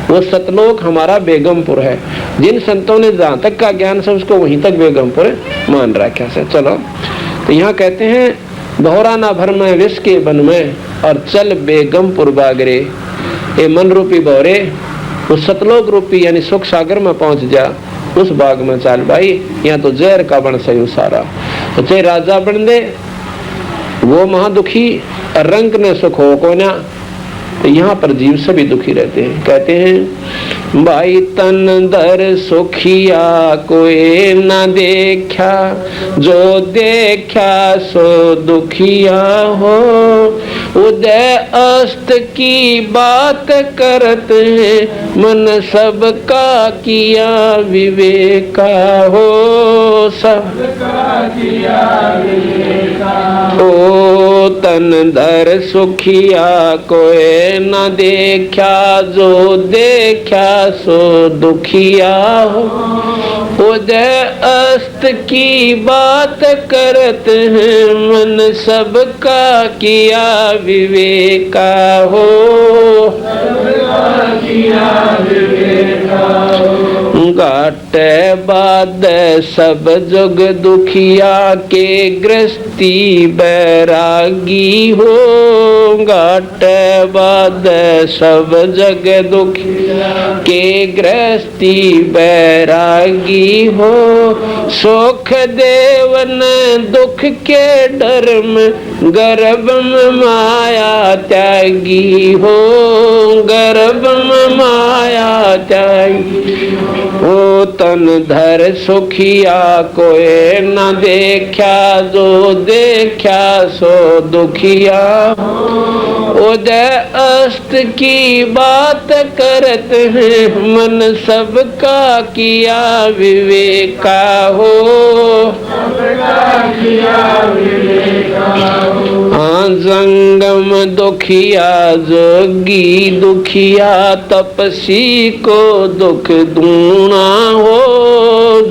वो सतलोक हमारा बेगमपुर है। जिन संतों ने जहाँ तक का ज्ञान से उसको वहीं तक बेगमपुर मान रखा से। चलो तो यहाँ कहते हैं बहुरा ना भर में विष के बन में, और चल बेगमपुर बागरे। ये मन रूपी भौरे उस सतलोक रूपी यानी सुख सागर में पहुंच जा, उस बाग में चाल भाई, यहाँ तो जहर का बन सही सारा। तो चाहे राजा बन दे वो महादुखी, रंग ने सुख हो को ना, तो यहाँ पर जीव सभी दुखी रहते हैं। कहते हैं भाई तन दर सुखिया कोई न देखा, जो देखा सो दुखिया हो। उदय अस्त की बात करत है, मन सबका किया विवेका हो। सबका किया विवेका हो, तन दर सुखिया कोई न देखा, जो देखा सो दुखिया हो। उदय अस्त की बात करत हैं, मन सबका किया विवेका हो। घाटे बाद सब जुग दुखिया के गृहस्थी बैरागी हो। घाटे बाद सब जग दुखिया के गृहस्थी बैरागी हो। सुख देवन दुख के डर में गर्भ में माया त्यागी हो। गर्भ में माया त्यागी ओ तन धर सुखिया कोई न देखा, जो देखा सो दुखिया। उदय अस्त की बात करत हैं, मन सबका किया विवेका हो। हाँ जंगम दुखिया जोगी दुखिया, तपसी को दुख दूना हो।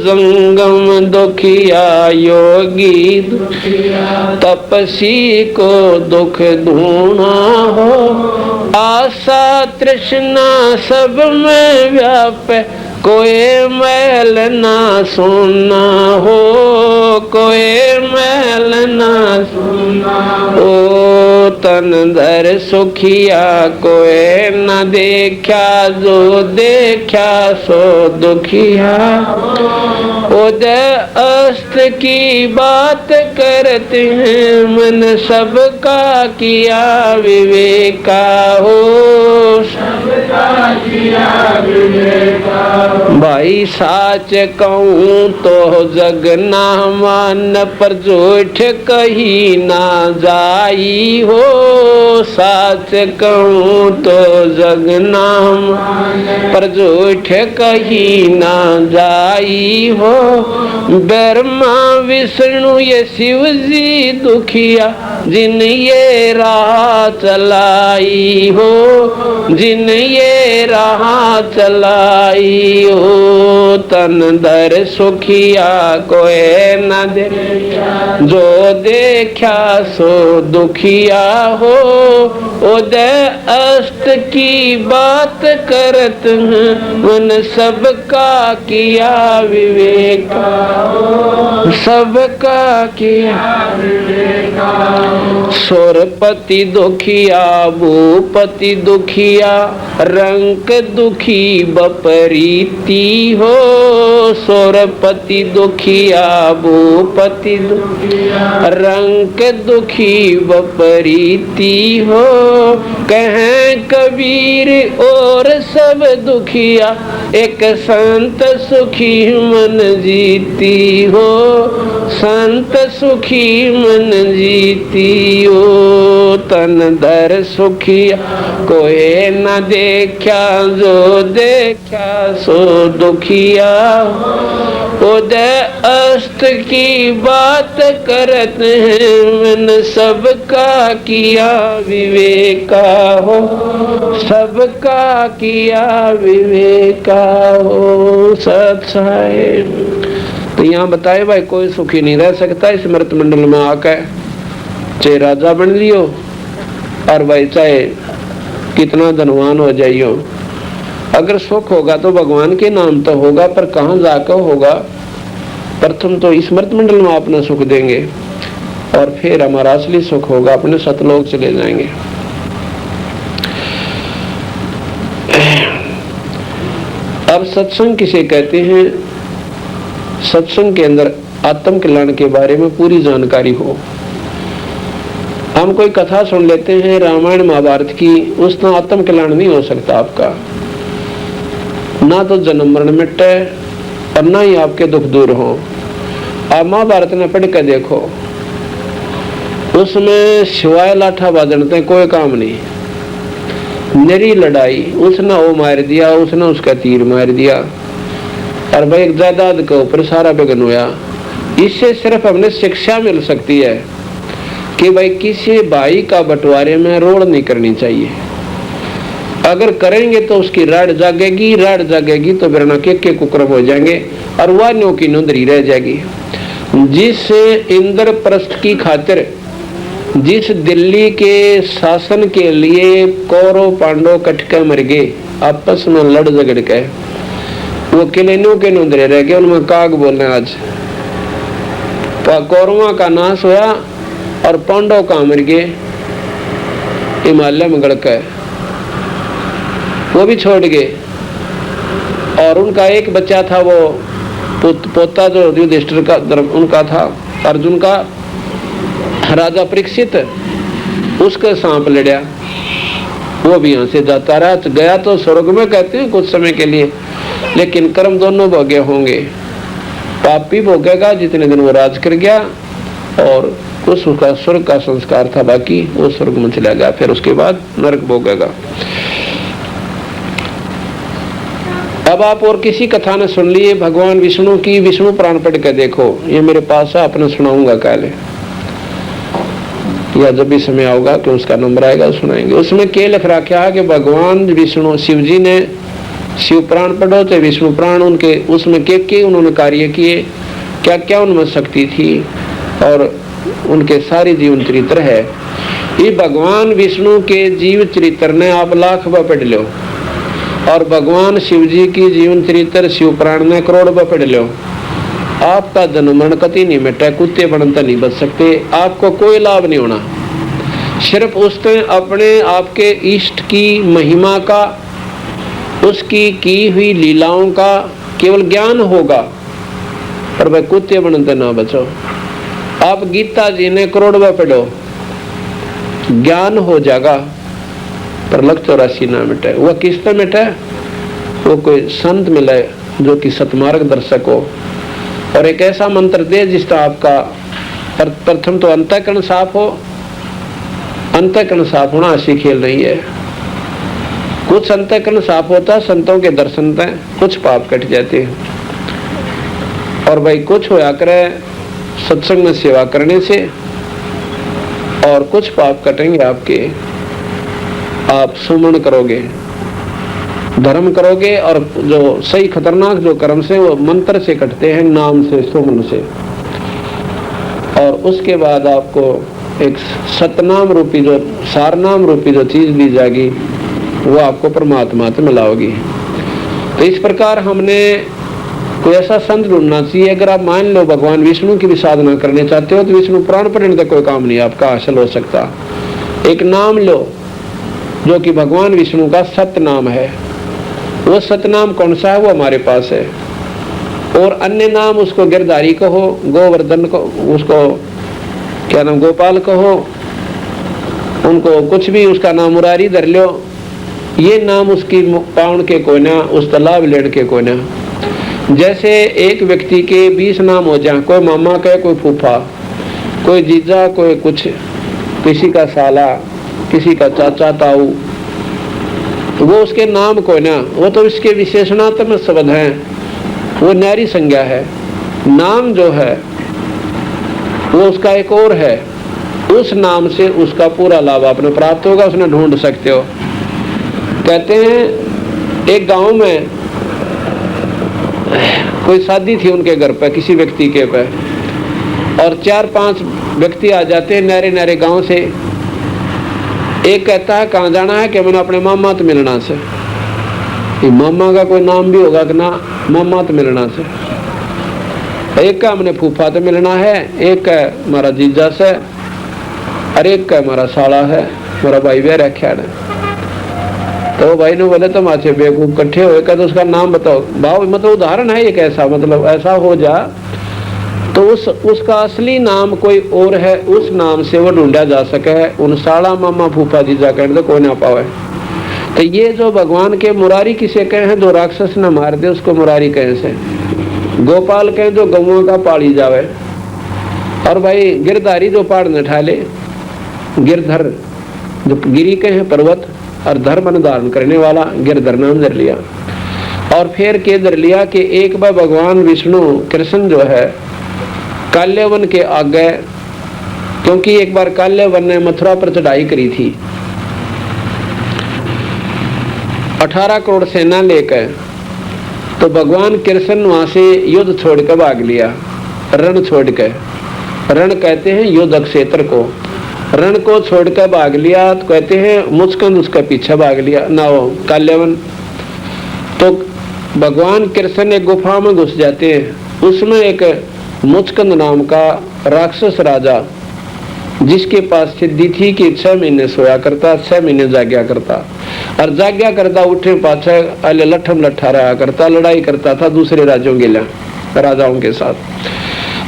जंगम दुखिया योगी दुखिया, तपसी को दुख दूना हो। आशा तृष्णा सब में व्यापे, कोई मैल ना सुना हो। कोई मैल ना सुना ओ तन धर सुखिया कोई न देखा, जो देखा सो दुखिया। उदय अस्त की बात करते हैं, मन सबका किया विवेका हो। सबका किया विवेका। भाई साच कहूँ तो जग ना मान, पर झूठ कही ना जाई हो। साच कहूँ तो जग ना मान, पर झूठ कही ना जाई हो। ब्रह्मा विष्णु ये शिव जी दुखिया, जिन ये राह चलाई हो। जिन ये राह चलाई हो। तन धर सुखिया कोई न देखा, जो देखा सो दुखिया हो। उदय अस्त की बात करत हैं, मन सबका किया विवेका हो। सबका किया विवेका। सुरपति दुखिया भूपति दुखिया, रंक दुखी बपरीती हो। सुरपति दुखिया भूपति दुखिया, रंक दुखी बपरीती हो। कहें कबीर और सब दुखिया, एक संत सुखी मन जीती हो। संत सुखी मन जीती हो। तन धर सुखिया कोई न देखा, जो देखा सो दुखिया। उदय अस्त की बात करत हैं, मन सबका किया विवेका हो। सबका किया विवेका हो। सत साहिब तो यहाँ बताए भाई कोई सुखी नहीं रह सकता इस मृत मंडल में आकर, चाहे राजा बन लियो और भाई चाहे कितना धनवान हो जाइयो। अगर सुख होगा तो भगवान के नाम तो होगा, पर कहाँ जाकर होगा। प्रथम तो इस मृत मंडल में अपना सुख देंगे और फिर हमारा असली सुख होगा, अपने सतलोक चले जाएंगे। अब सत्संग किसे कहते हैं? सत्संग के अंदर आत्म कल्याण के बारे में पूरी जानकारी हो। हम कोई कथा सुन लेते हैं रामायण महाभारत की, उसमें आत्म कल्याण नहीं हो सकता आपका। ना तो जन्म मरण मिटे और ना ही आपके दुख दूर हो। आप महाभारत में पढ़ कर देखो, उसमें सिवाय लाठा बाजनते कोई काम नहीं। निरी लड़ाई, उसने वो मार दिया, उसने उसका तीर मार दिया और भाई एक जायदाद के ऊपर सारा बेगन हुआ। इससे सिर्फ हमने शिक्षा मिल सकती है कि भाई किसी भाई का बंटवारे में रोड़ नहीं करनी चाहिए। अगर करेंगे तो उसकी राड जागेगी तो बिरना के कुकरम हो जाएंगे और वानियों की नोंदरी रह जाएगी। जिस इंद्रप्रस्थ की खातिर, जिस दिल्ली के शासन के लिए कौरव पांडव कटके मर गए, आपस में लड़ झगड़ के, वो किलेनों के नोंदरे रह गए, उनमें काग बोलने आज कौरवा का नाश हुआ और पांडव कहाँ मर गए, हिमालय में गड़ के, वो भी छोड़ गए। और उनका एक बच्चा था, वो पोता जो युधिष्ठिर का उनका था, अर्जुन का, राजा परीक्षित, उसके सांप लड़ा, वो भी यहाँ से जाता रहा, तो गया तो स्वर्ग में कहते हैं कुछ समय के लिए, लेकिन कर्म दोनों भोगे होंगे। पाप भी भोगेगा जितने दिन वो राज कर गया, और कुछ उसका स्वर्ग का संस्कार था, बाकी वो स्वर्ग में चला गया, फिर उसके बाद नरक भोगेगा। अब आप और किसी कथा ने सुन लिए भगवान विष्णु की, विष्णु पुराण पढ़ के देखो, ये मेरे पास है, अपने सुनाऊंगा कल या जब भी समय आओगा कि उसका नंबर आएगा सुनाएंगे। उसमें क्या लिख रखा है कि भगवान विष्णु शिव जी ने शिव पुराण पढ़ो तो विष्णु पुराण, उनके उसमें के उन्होंने कार्य किए, क्या क्या उनमें शक्ति थी और उनके सारे जीवन चरित्र है। ये भगवान विष्णु के जीव चरित्र ने आप लाख बार पढ़ लो, और भगवान शिव जी की जीवन चरित्र शिव पुराण ने करोड़ बार पढ़ लो, आपका जन्म मरण कति नहीं मिटा, कुत्ते बनता नहीं बच सकते, आपको कोई लाभ नहीं होना। सिर्फ उसने अपने आपके इष्ट की महिमा का, उसकी की हुई लीलाओं का केवल ज्ञान होगा, पर भाई कुत्ते बनते ना बचो। आप गीता जी ने करोड़ बार पढ़ो, ज्ञान हो जाएगा, पर लग 84 ना मिटे। वह किसने मिटे? वो कोई संत मिले जो कि सतमार्ग दर्शक हो, और एक ऐसा मंत्र दे जिसका आपका प्रथम तो अंतःकरण साफ हो। अंतःकरण साफ होना ऐसी खेल नहीं है। कुछ अंतःकरण साफ होता संतों के दर्शन से कुछ पाप कट जाते हैं, और भाई कुछ होया करे सत्संग में सेवा करने से, और कुछ पाप कटेंगे आपके। आप सुमन करोगे, धर्म करोगे, और जो सही खतरनाक जो कर्म से वो मंत्र से कटते हैं, नाम से, सुमन से। और उसके बाद आपको एक सतनाम रूपी जो सारनाम रूपी जो चीज दी जाएगी, वो आपको परमात्मा से मिलाओगी। तो इस प्रकार हमने कोई ऐसा संत ढूंढना चाहिए। अगर आप मान लो भगवान विष्णु की भी साधना करने चाहते हो तो विष्णु पुराण पढ़ने का कोई काम नहीं आपका हासिल हो सकता। एक नाम लो जो कि भगवान विष्णु का सत नाम है, वो सतनाम कौन सा है? वो हमारे पास है। और अन्य नाम उसको गिरधारी कहो, गोवर्धन को, उसको क्या नाम, गोपाल कहो, उनको कुछ भी उसका नाम मुरारी धर लो। ये नाम उसकी पाउन के कोना, उस तालाब लेड़ के कोना। जैसे एक व्यक्ति के 20 नाम हो जाए, कोई मामा कहे, कोई फूफा, कोई जीजा, कोई कुछ, किसी का साला, किसी का चाचा, ताऊ, तो वो उसके नाम को ना, वो तो इसके विशेषणात्मक शब्द हैं, वो न्यारी संज्ञा है। नाम जो है वो उसका एक और है, उस नाम से उसका पूरा लाभ आपने प्राप्त होगा, उसने ढूंढ सकते हो। कहते हैं एक गांव में कोई शादी थी उनके घर पे, किसी व्यक्ति के पे, और 4-5 व्यक्ति आ जाते हैं नारे नारे गांव से। एक कहता है कहाँ जाना है? कि मैंने अपने मामा तो मिलना से। मामा का कोई नाम भी होगा कि ना, मामा तो मिलना से। एक का हमने फूफा तो मिलना है, एक का हमारा जीजा से, और एक का हमारा साला है, मेरा भाई भी रखा है। तो भाई ने बोले तुम अच्छे बेवकूफ इकट्ठे हुए, तो उसका नाम बताओ। भाव मतलब उदाहरण है एक ऐसा, मतलब ऐसा हो जा तो उसका असली नाम कोई और है, उस नाम से वो ढूंढा जा सके है। उन साला मामा फूफा जीजा कहने तो कोई ना पावे। तो ये जो भगवान के मुरारी किसे कहे हैं? जो राक्षस न मार दे उसको मुरारी कहे से। गोपाल कहे जो गौओं का पाली जावे। और भाई गिरधारी जो पहाड़ न ठाले, गिरधर जो गिरी कहे पर्वत, और धर्म धारण करने वाला गिरधर नाम धर लिया। और फिर के धर लिया कि एक बार भगवान विष्णु कृष्ण जो है काल्यवन के आगे, क्योंकि एक बार काल्यवन ने मथुरा पर चढ़ाई करी थी, 18 करोड़ सेना लेकर, तो भगवान कृष्ण वहां से युद्ध छोड़कर भाग लिया, रण छोड़कर। रण कहते हैं युद्ध क्षेत्र को, रण को छोड़कर भाग लिया तो कहते हैं मुचकंद उसका पीछे भाग लिया ना, वो काल्यवन। तो भगवान कृष्ण एक गुफा में घुस जाते हैं, उसमें एक मुचकंद नाम का राक्षस राजा, जिसके पास सिद्धि थी कि 6 महीने सोया करता, 6 महीने जाग्या करता, और जाग्या करता उठे पाछे अले लठम लठा रहा करता, लड़ाई करता था दूसरे राज्यों के राजाओं के साथ,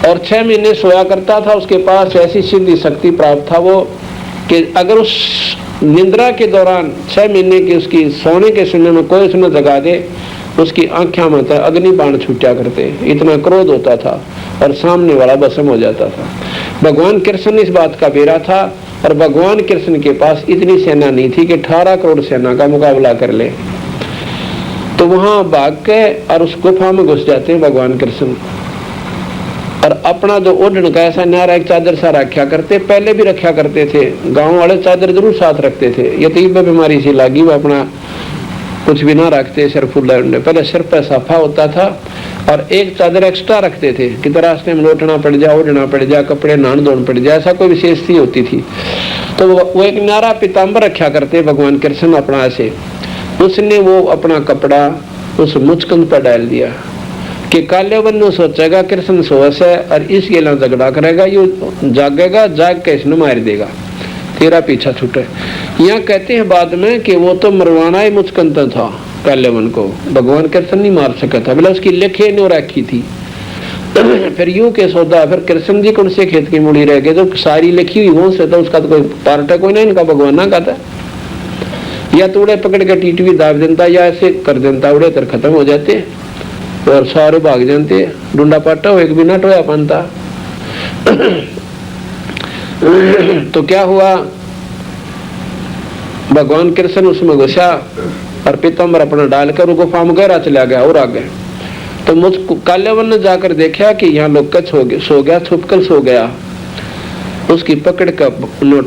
और 6 महीने सोया करता था। उसके पास ऐसी सिद्धि शक्ति प्राप्त था वो कि अगर उस निद्रा के दौरान 6 महीने की उसकी सोने के समय में कोई उसने जगा दे, उसकी आंखों में अग्नि बाण छूटा करते, इतना क्रोध होता था और सामने वाला भस्म हो जाता था। भगवान कृष्ण इस बात का बेरा था, और भगवान कृष्ण के पास इतनी सेना नहीं थी कि 18 करोड़ सेना का मुकाबला कर ले। तो वहां भाग के और उस गुफा में घुस जाते हैं भगवान कृष्ण, और अपना जो ओढ़न का ऐसा न्यारा एक चादर सा रखा करते, पहले भी रखा करते थे, गांव वाले चादर जरूर साथ रखते थे। ये तीव्र बीमारी सी लगी, वो अपना कुछ भी ना रखते, सिर फुला, पहले सिर पर साफा होता था और एक चादर एक्स्ट्रा रखते थे कि रास्ते में लौटना पड़ जाए, ओढ़ना पड़ जाए, कपड़े नहान धोन पड़ जाए, ऐसा कोई विशेष सी होती थी। तो वो एक न्यारा पीताम्बर रखा करते भगवान कृष्ण अपना से। उसने वो अपना कपड़ा उस मुचकंद पर डाल दिया कि काल्यवन ने सोचेगा कृष्ण सोच है और इस गेला झगड़ा करेगा, ये जागेगा, जाग के इसने मार देगा, तेरा पीछा छूटे। यहाँ कहते हैं बाद में कि वो तो मरवाना ही मुचकंद था काल्यवन को, भगवान कृष्ण नहीं मार सका था, बोला उसकी लेखे ने रखी थी। फिर यूं के सौदा, फिर कृष्ण जी कौन से खेत की मुड़ी रह गए, तो सारी लिखी हुई वो से तो उसका तो कोई पार्ट कोई नहीं, इनका भगवान ना कहता, या तो उड़े पकड़ के टीटवी दाब देता या ऐसे कर देता, उड़े तर खत्म हो जाते और सारे भाग जाते, डूंडा पाटा हो एक भी ना टोया पानता। तो क्या हुआ, भगवान कृष्ण उसमें घुसा और पीताम्बर अपना डालकर गुफा में गहरा चला गया और आगे। तो मुझ काल्यवन ने जाकर देखा कि यहाँ लोग कच सो गया, छुपकर सो गया। उसकी पकड़ कर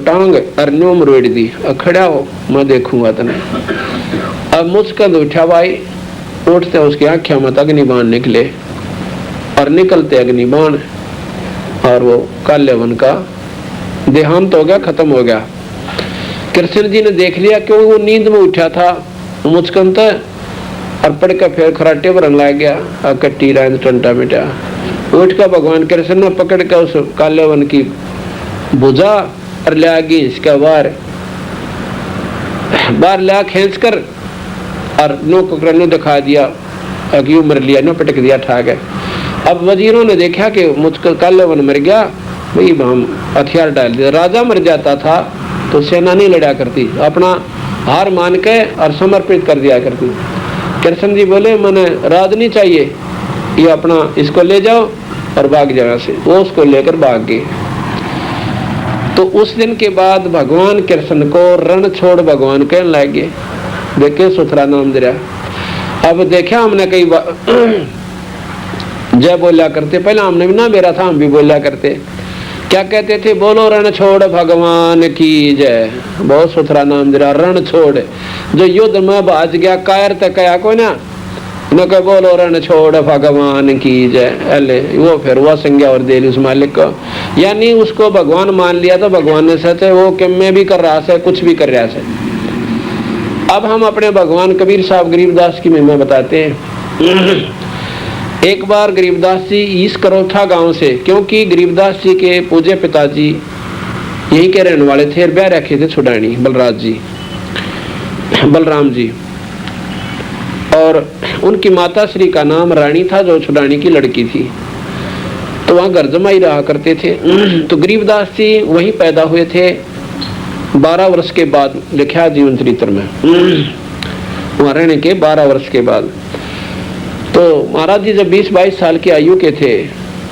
टांग अरण्यों में रोड़ दी, खड़ा हो मैं देखूंगा तने। अब मुझकंद उठा भाई, उठते उसकी आंखों में अग्निबाण निकले और निकलते अग्निबाण, और वो काल्यवन का देहांत हो गया, खत्म हो गया। कृष्ण जी ने देख लिया क्योंकि वो नींद में उठा था मुचकंद, और पड़ कर फिर खराटे पर लग गया, कट्टी राय टंटा मिटा। उठ कर भगवान कृष्ण ने पकड़ कर उस काल्यवन की भुजा और ले आगे इसका बार ला खींच कर और नो को दिखा दिया, अग्यू मर लिया, नो पटक दिया, ठा गए। अब वजीरों ने देखा कि मुझको काल्यवन मर गया, भाई हम हथियार डाल दिया। राजा मर जाता था तो सेना नहीं लड़ा करती, अपना हार मान के और समर्पित कर दिया करती। कृष्ण जी बोले मैंने राज नहीं चाहिए, ये अपना इसको ले जाओ और भाग जाओ से। वो उसको लेकर भाग गए। तो उस दिन के बाद भगवान कृष्ण को रण छोड़ भगवान कहने लगे, देखे सुथरा नाम दिया। अब देखा हमने कई जय बोला करते, पहले हमने भी ना मेरा था, हम भी बोला करते, क्या कहते थे, बोलो रण छोड़ भगवान की जय। बहुत सुथरा नाम दिया, रण छोड़। जो युद्ध में बाज गया कायर तक कया को ना न कह बोलो रण छोड़ भगवान की जय, अले वो फिर हुआ संज्ञा और दे ली उस मालिक को, यानी उसको भगवान मान लिया तो भगवान ने सच है, वो मैं भी कर रहा है, कुछ भी कर रहा है। अब हम अपने भगवान कबीर साहब गरीबदास की महिमा बताते हैं। एक बार गरीबदास जी इस करोठा गांव से, क्योंकि गरीबदास जी के पूज्य पिताजी यहीं के रहने वाले थे, ब्याह रखे थे छुड़ानी बलराम जी, और उनकी माता श्री का नाम रानी था, जो छुड़ानी की लड़की थी। तो वहाँ घर जमाई रहा करते थे। तो गरीबदास जी वहीं पैदा हुए थे। 12 वर्ष के बाद लिखा जीवन चरित्र में, वहाँ रहने के 12 वर्ष के बाद। तो महाराज जी जब 20-22 साल की आयु के थे,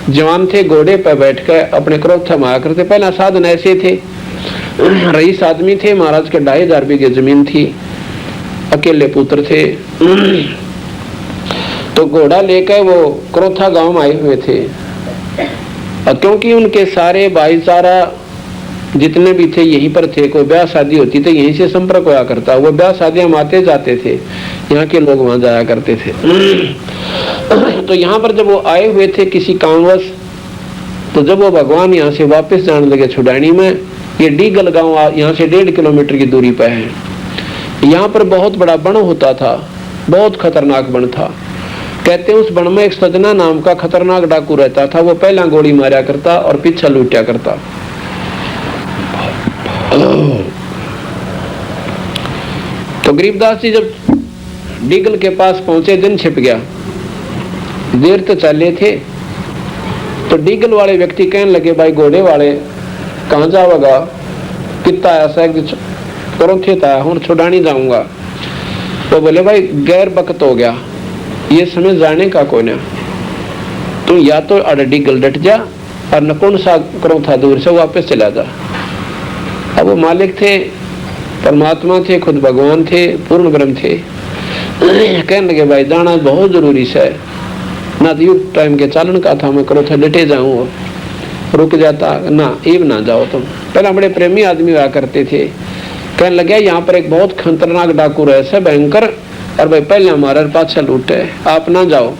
जवान थे, घोड़े पर बैठकर अपने क्रोध थमाया करते। पहला साधन ऐसे थे, रईस आदमी थे, महाराज के 2,500 बीघे जमीन थी, अकेले पुत्र थे। तो घोड़ा लेकर वो क्रोथा गांव में आए हुए थे, और क्योंकि उनके सारे भाईचारा जितने भी थे यहीं पर थे, कोई ब्याह शादी होती तो यहीं से संपर्क हुआ करता। वो ब्याह शादियां में आते जाते थे, यहाँ के लोग वहां जाया करते थे। तो यहाँ पर जब वो आए हुए थे किसी कामवश, तो जब वो भगवान यहाँ से वापस जाने लगे छुड़ानी में, ये डीगल गांव यहाँ से 1.5 किलोमीटर की दूरी पर है। यहाँ पर बहुत बड़ा वन होता था, बहुत खतरनाक वन था। कहते हैं उस वन में एक सजना नाम का खतरनाक डाकू रहता था। वो पहला गोली मारा करता और पीछा लूटा करता। तो गरीबदास जी जब डीगल के पास पहुंचे, दिन छिप गया, देर तो चले थे। तो डीगल वाले व्यक्ति कहने लगे, भाई घोड़े वाले कहाँ जाओगा, कितना ऐसा करो थे था हूं छुड़ानी जाऊंगा। तो बोले भाई गैर वक्त हो गया, ये समय जाने का कोई ना, तू या तो डीगल डट जा और नकुन सा करो था दूर से वापस चला जा। अब वो मालिक थे, परमात्मा थे, खुद भगवान थे, पूर्ण ब्रह्म थे। कहने लगे भाई जाना बहुत जरूरी है ना, तो युग टाइम के चालन का था, मैं करो था डटे जाऊं, रुक जाता ना, इब ना जाओ तुम। पहले बड़े प्रेमी आदमी हुआ करते थे। कहने लगे यहाँ पर एक बहुत खतरनाक डाकू रहे से भयंकर, और भाई पहले हमारा पाछा लूटे, आप ना जाओ।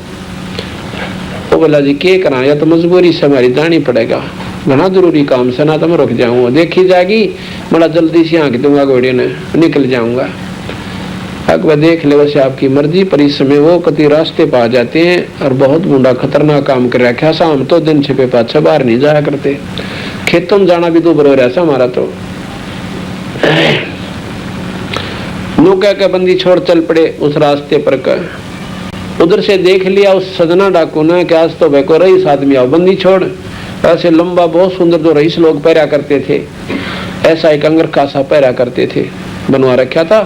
वो बोला जी क्या करा, या तो मजबूरी से हमारी जानी पड़ेगा, घना जरूरी काम से, ना तो मैं रुक जाऊंगा, देखी जाएगी बड़ा जल्दी से आंख दूंगा घोड़े ने, निकल जाऊंगा। अकबर देख ले वैसे आपकी मर्जी, पर इस समय वो कति रास्ते पा जाते हैं और बहुत बूढ़ा खतरनाक काम कर रखा। शाम तो दिन छिपे पाछा बाहर नहीं जाया करते, खेतों में जाना भी तो बरोबर ऐसा हमारा। तो नौका के बंदी छोड़ चल पड़े उस रास्ते पर का। उधर से देख लिया उस सजना डाकू ने कि आज तो को रईस आदमी आओ, बंदी छोड़। ऐसे लंबा बहुत सुंदर जो रईस लोग पहरा करते थे, ऐसा एक अंगर खासा पहरा करते थे, बनवा रखा था।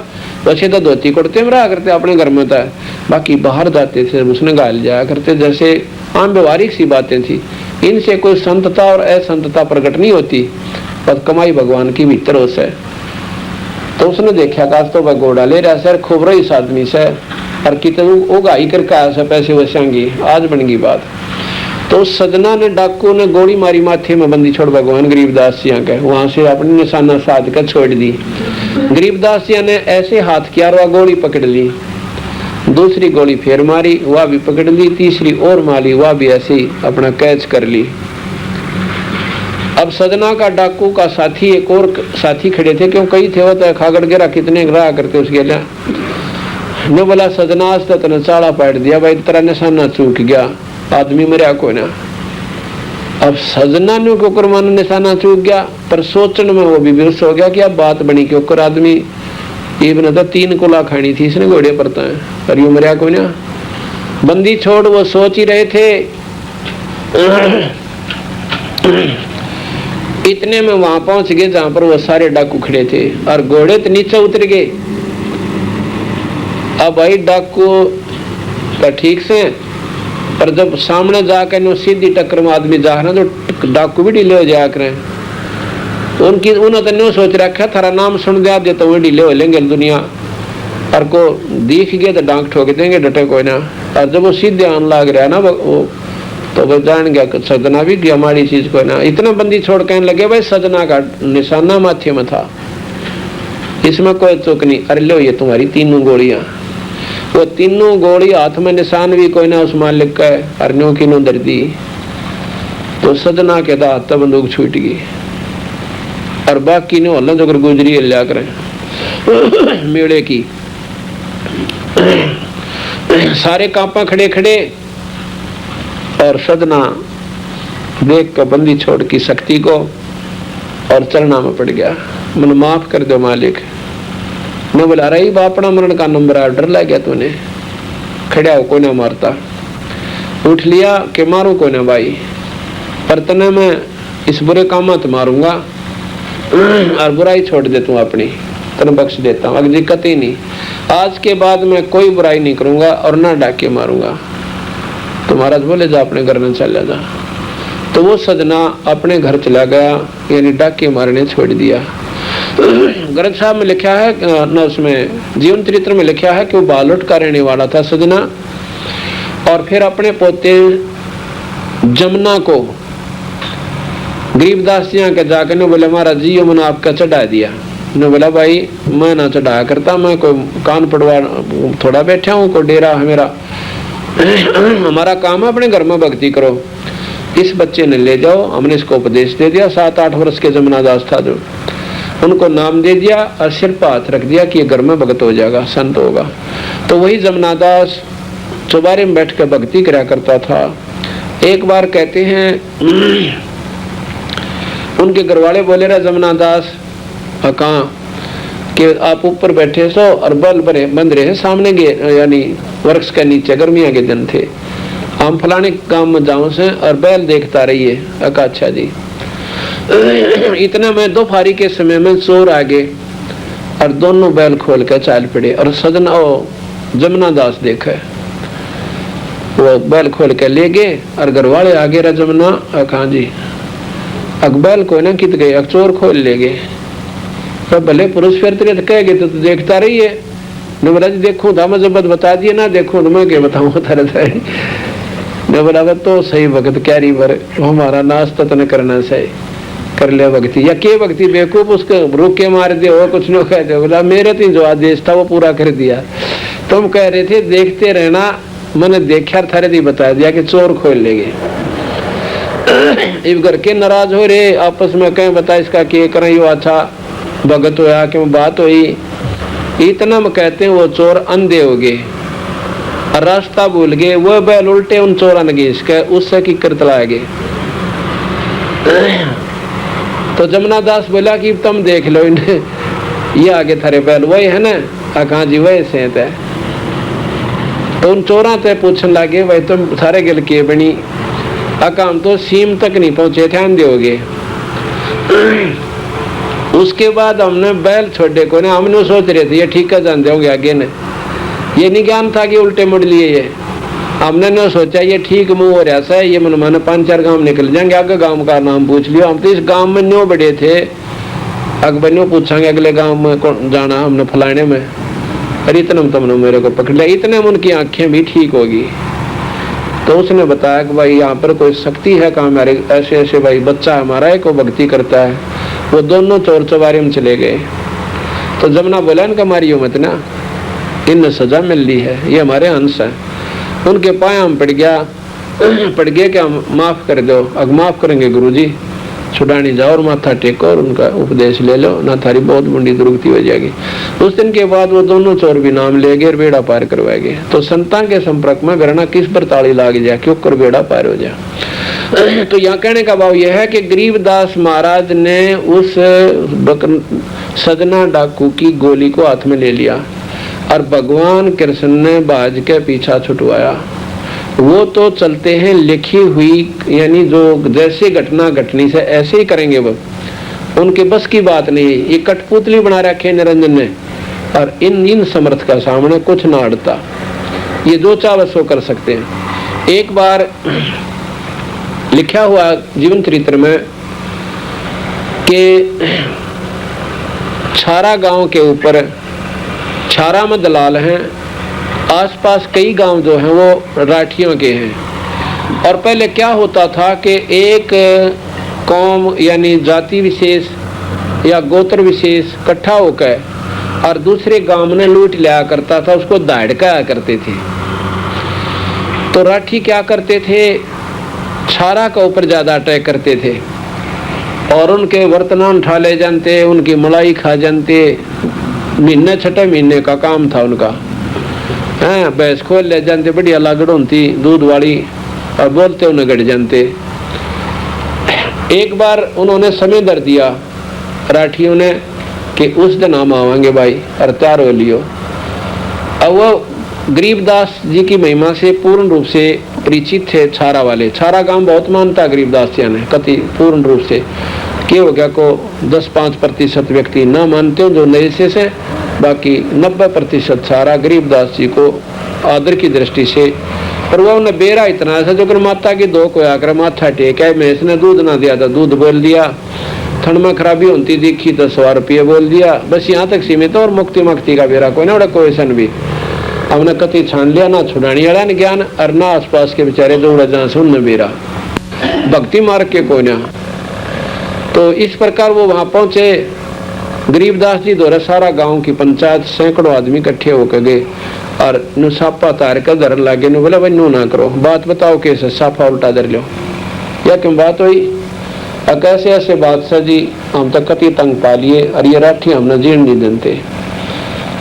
वैसे तो धोती कुर्ते में रहा करते अपने घर में था, बाकी बाहर जाते थे उसने गाल जाया करते, जैसे आम व्यवहारिक सी बातें थी। इनसे कोई संतता और असंतता प्रकट नहीं होती, पर कमाई भगवान की भीतर हो से। तो उसने देखा कि आज तो वह घोड़ा ले रहा सर खूब रही इस आदमी से, और कितने उगाई करके आया से पैसे वैसेंगी, आज बन गई बात। तो उस सजना ने डाकू ने गोली मारी माथे में, बंदी छोड़ भगवान गरीबदास जी के, वहां से अपनी निशाना साध कर छोड़ दी। गरीबदास जी ने ऐसे हाथ किया, वह गोली पकड़ ली, दूसरी गोली फिर मारी, वह भी पकड़ ली, तीसरी और मारी, वह भी ऐसे ही अपना कैच कर ली। अब सजना का डाकू का साथी एक और साथी खड़े थे, क्यों कई थे, वो तो खागड़ गिरा कितने रहा करते उसके लिए। ने बोला सजना आज तो तेने चाड़ा पाट दिया भाई, तेरा निशाना चूक गया, आदमी मरिया कोई ना। अब सजना ने क्यों मान निशाना चूक गया, पर सोचने में वो भी बेहोश हो गया कि अब बात बनी क्यों कर आदमी ये बना था 3 कोला खानी थी इसने घोड़े पर, पर यूं मरिया कोई ना। बंदी छोड़ वो सोच ही रहे थे। इतने में वहां पहुंच गए जहां पर वो सारे डाकू खड़े थे, और घोड़े तो नीचे उतर गए। अब भाई डाकू का ठीक से, पर जब सामने जाकर सीधी टक्कर में आदमी जा रहा, तो डाकू भी ढीले हो जाया करें। उनकी उन्होंने तो सोच रखा थारा नाम सुन दिया दे तो वो ढीले हो लेंगे दुनिया, और को दिख गए तो डांक ठोक देंगे, डटे कोई ना। और जब वो सीधे आने लग रहा ना वो, तो वो जान गया सजना भी गया हमारी चीज को ना। इतना बंदी छोड़ कहने लगे भाई सजना का निशाना माथे में था, इसमें कोई चूक नहीं, अरे लो ये तुम्हारी 3 गोलियां। वो 3 गोली हाथ में निशान भी कोई ना उस मालिक का, अरनियों की दर दी। तो सजना के दांत तब बंदूक छूट गई, और बाकी ने हल्ला जो गुजरी लिया करें मेड़े की। सारे कांपा खड़े खड़े, और सदना देख कर बंदी छोड़ की शक्ति को और चलना में पड़ गया। मन माफ कर दो मालिक। मैं बोला रही बापना मरण का नंबर आ, डर लग गया तूने, खड़ा हो कोई ना मारता, उठ लिया कि मारू कोई ना भाई, पर तने मैं इस बुरे काम मत मारूंगा और बुराई छोड़ दे तू अपनी, तने बख्श देता हूँ, अगर दिक्कत ही नहीं। आज के बाद मैं कोई बुराई नहीं करूंगा और ना डाके मारूंगा। तो महाराज बोले जा अपने घर में चला जा। तो वो सजना अपने घर चला गया, यानी डाके मारने छोड़ दिया। ग्रंथ साहब में लिखा है न, उसमें जीवन चरित्र में लिखा है कि वो बालोट का रहने वाला था सजना, और फिर अपने पोते जमुना को गरीबदास जी के जाकर ने बोले महाराज जी ये मैंने आपका चढ़ा दिया। ने बोला भाई मैं ना चढ़ाया करता, मैं कोई कान पड़वा थोड़ा बैठा हूँ, कोई डेरा है मेरा। हमारा काम है अपने घर में भक्ति करो। इस बच्चे ने ले जाओ, हमने इसको उपदेश दे दिया। 7-8 वर्ष के जमुनादास था जो, उनको नाम दे दिया और सिर पर हाथ रख दिया कि ये घर में भगत हो जाएगा, संत होगा। तो वही जमुनादास चौबारे में बैठ कर भक्ति करा करता था। एक बार कहते हैं उनके घरवाले बोले रहे जमुनादास कहाँ कि आप ऊपर बैठे सो और बल भरे बंद रहे सामने गए, यानी वृक्ष के नीचे, गर्मियां के दिन थे। हम फलाने काम में जाऊं से और बैल देखता रहिए। अच्छा जी। इतना में दोपहरी के समय में चोर आ गए और दोनों बैल खोल कर चाल पड़े। और सजना जमुनादास देखा, वो बैल खोल के ले गए और घर वाले आगे रहा जमुना कहा जी बैल को ना कित गए, चोर खोल ले गए। तो भले पुरुष फिर तेरे कह गए तो देखता रही है। ने बोला जी देखो था, मैं जब बता दिए ना देखो तो मैं क्या बताऊँ तारे सारे। ने बोला तो सही भगत क्या रही बर हमारा नाश तो न करना सही कर ले भक्ति या के भक्ति बेवकूफ उसको रोक के मार दे हो कुछ न कह दे। बोला मेरे तो जो आदेश था वो पूरा कर दिया। तुम कह रहे थे देखते रहना, मैंने देखा थारे दी बता दिया कि चोर खोल ले गए। इस घर के नाराज हो रहे आपस में कहीं बता इसका के करें यो अच्छा भगत होया क्यों बात हुई। इतना में कहते हैं वो चोर अंधे हो गए और रास्ता भूल गए। वो बैल उल्टे उन चोरा ने घीस के उससे की कर तला गए। तो जमुनादास बोला कि तुम देख लो इन्हें, ये आगे थारे बैल वही है ना। कहा जी वही से है। तो उन चोरा ते पूछने लगे भाई तुम सारे गिल के बनी। हम तो सीम तक नहीं पहुंचे थे, अंधे हो गए। उसके बाद हमने बैल छोड़े को ना, हमने सोच रहे थे ये ठीक है जानते होंगे आगे ने, ये नहीं ज्ञान था कि उल्टे मुड़ लिए। ये हमने न सोचा ये ठीक मुंह हो रहा है, ये मन माने 5-4 गांव निकल जाएंगे। आगे गांव का नाम पूछ लियो। हम तो इस गांव में न्यो बड़े थे, अकबर न्यो पूछांगे अगले गांव में कौन जाना, हमने फलाने में। अरे इतना तुमने मेरे को पकड़ लिया। इतने में उनकी आंखें भी ठीक होगी। तो उसने बताया कि भाई यहाँ पर कोई शक्ति है कहाँ, हमारे ऐसे ऐसे भाई बच्चा हमारा है को भक्ति करता है। वो दोनों चोर चौबारे में चले गए। तो जमुना बोला इनका मारियो मत ना, इन सजा मिल ली है, ये हमारे अंश है। उनके पाए हम पड़ गए कि हम माफ कर दो। अब माफ करेंगे गुरुजी, छुड़ानी जाओ और माथा टेको और उनका उपदेश ले लो, ना थारी बहुत बड़ी दुर्गति हो जाएगी। उस दिन के बाद वो दोनों चोर भी नाम ले गए, बेड़ा पार करवाए गए। तो संतान के संपर्क में करना किस पर ताली लाग जाए, क्यों कर बेड़ा पार हो जाए। तो यहाँ कहने का भाव यह है कि गरीबदास महाराज ने उस सजना डाकू की गोली को हाथ में ले लिया और भगवान कृष्ण ने बाज के पीछा छुटवाया। वो तो चलते हैं लिखी हुई, यानी जो जैसे घटना घटनी से ऐसे ही करेंगे। वो उनके बस की बात नहीं। ये कठपुतली बना रखे निरंजन ने, और इन समर्थ का सामने कुछ ना अड़ता। ये जो चाहे सो कर सकते हैं। एक बार लिखा हुआ जीवन चरित्र में कि छारा गांव के ऊपर, छारा में दलाल हैं, आसपास कई गांव जो हैं वो राठियों के हैं। और पहले क्या होता था कि एक कौम यानी जाति विशेष या गोत्र विशेष इकट्ठा होकर और दूसरे गांव में लूट लिया करता था, उसको दाड़काया करते थे। तो राठी क्या करते थे, छारा के ऊपर ज्यादा अटैक करते थे और उनके बर्तन उठा ले जानते, उनकी मलाई खा जानते। महीने 6 महीने का काम था उनका। भैंस खोल ले जानते, बढ़िया लागड़ होती दूध वाली, और बोलते उन्हें गड़ जानते। एक बार उन्होंने समय दर दिया राठियों ने कि उस दिन हम आवांगे भाई, और तैयार हो लियो। अब वो गरीबदास जी की महिमा से पूर्ण रूप से परिचित थे छारा वाले। छारा गांव बहुत मानता गरीबदास जी ने, कति पूर्ण रूप से। क्या हो गया को 10-5% व्यक्ति न मानते हो जो नए से, बाकी 90% छारा गरीबदास जी को आदर की दृष्टि से। पर वो उन्हें बेरा इतना ऐसा जो कर माता की दो को आकर माथा टेक है। मैं इसने दूध ना दिया था, दूध बोल दिया। ठंड में खराबी होती दिखी तो 100 रुपये बोल दिया। बस यहाँ तक सीमित। और मुक्ति का बेरा कोई ना क्वेश्चन भी हमने कति छान लिया, ना छुड़ानी वाला न ज्ञान और ना आसपास के बेचारे जो जहाँ से उनने बेरा भक्ति मार्ग के कोई ना। तो इस प्रकार वो वहां पहुंचे। गरीबदास जी द्वारा सारा गांव की पंचायत सैकड़ों आदमी इकट्ठे होकर गए और साफा तार कर धर लागे। बोला भाई नो ना करो, बात बताओ कैसे साफा उल्टा धर लो, या क्यों बात हुई? कैसे ऐसे बादशाह जी हम तक कति तंग पा लिए और ये राठी हमने जीण नहीं देते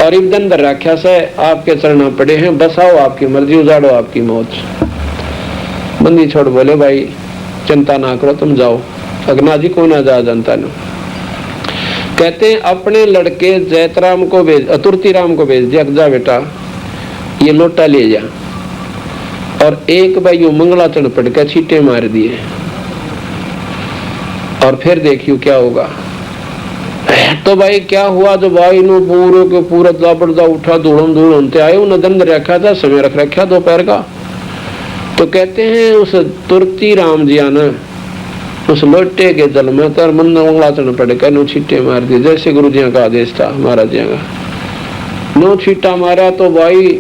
और इब्दन दर रख्या से आपके चरणा पड़े हैं, बसाओ आपकी मर्जी, उजाड़ो आपकी मौत। बंदी छोड़ बोले भाई चिंता ना करो, तुम जाओ। अगना जी को ना जा जनता ने। कहते हैं अपने लड़के जैतराम को भेज, तुर्तीराम को भेज दिया, जा बेटा ये लोटा ले जा। और एक भाई मंगलाचरण पड़ के छींटे मार दिए और फिर देखियो क्या होगा। तो भाई क्या हुआ? जो भाई नो पूरे के पूरा दाबड़दा उठा, धूड़म धूड़ते आए, उन्हें दंड रखा था, समय रख रखा दोपहर का। तो कहते हैं उस तुर्तीराम जी ने उस लोटे के जल में तर मन मंगलाचरण पड़ के नो छींटे मार दिए, जैसे गुरु जी का आदेश था महाराज जी का। नो छींटा मारा तो भाई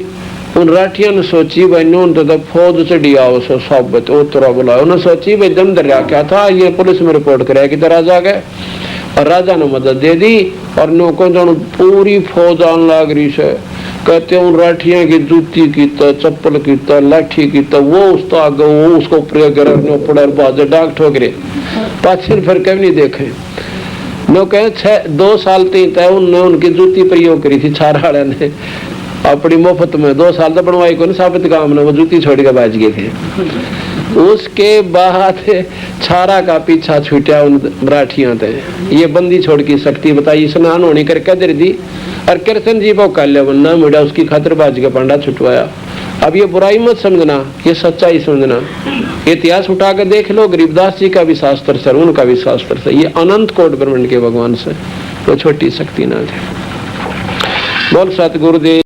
उन राठिया ने सोची भाई नो तो फौज चढ़ी आओ सो साबित ओ तरह बुलाया। उन्होंने सोची भाई दम दरिया क्या था, ये पुलिस में रिपोर्ट कराया कि राजा गए और राजा ने मदद दे दी और नो को पूरी फौज आन लाग रही से। कहते उन राठिया की जूती की चप्पल की लाठी की वो उसको प्रयोग कर बाजे डाक ठोकरे पाछे फिर कभी नहीं देखे। नो कहे 2 साल तीन उनने उनकी जूती प्रयोग करी थी छारा ने अपनी मुफ्त में। 2 साल तो बनवाई को साबित काम ने वो जूती छोड़ के बाज गए थे। उसके बाद छारा का पीछा छूटा उन मराठियों थे। ये बंदी छोड़ की शक्ति बताई, स्नान होने करके दे दी और कृष्ण जी को काल्या बनना मुड़ा उसकी खातिर बाज के पांडा छुटवाया। अब ये बुराई मत समझना, ये सच्चाई समझना। इतिहास उठा कर देख लो, गरीबदास जी का भी शास्त्र सर, उनका भी शास्त्र सर। ये अनंत कोट ब्रह्मांड के भगवान से वो छोटी शक्ति ना थे। बोल सतगुरुदेव।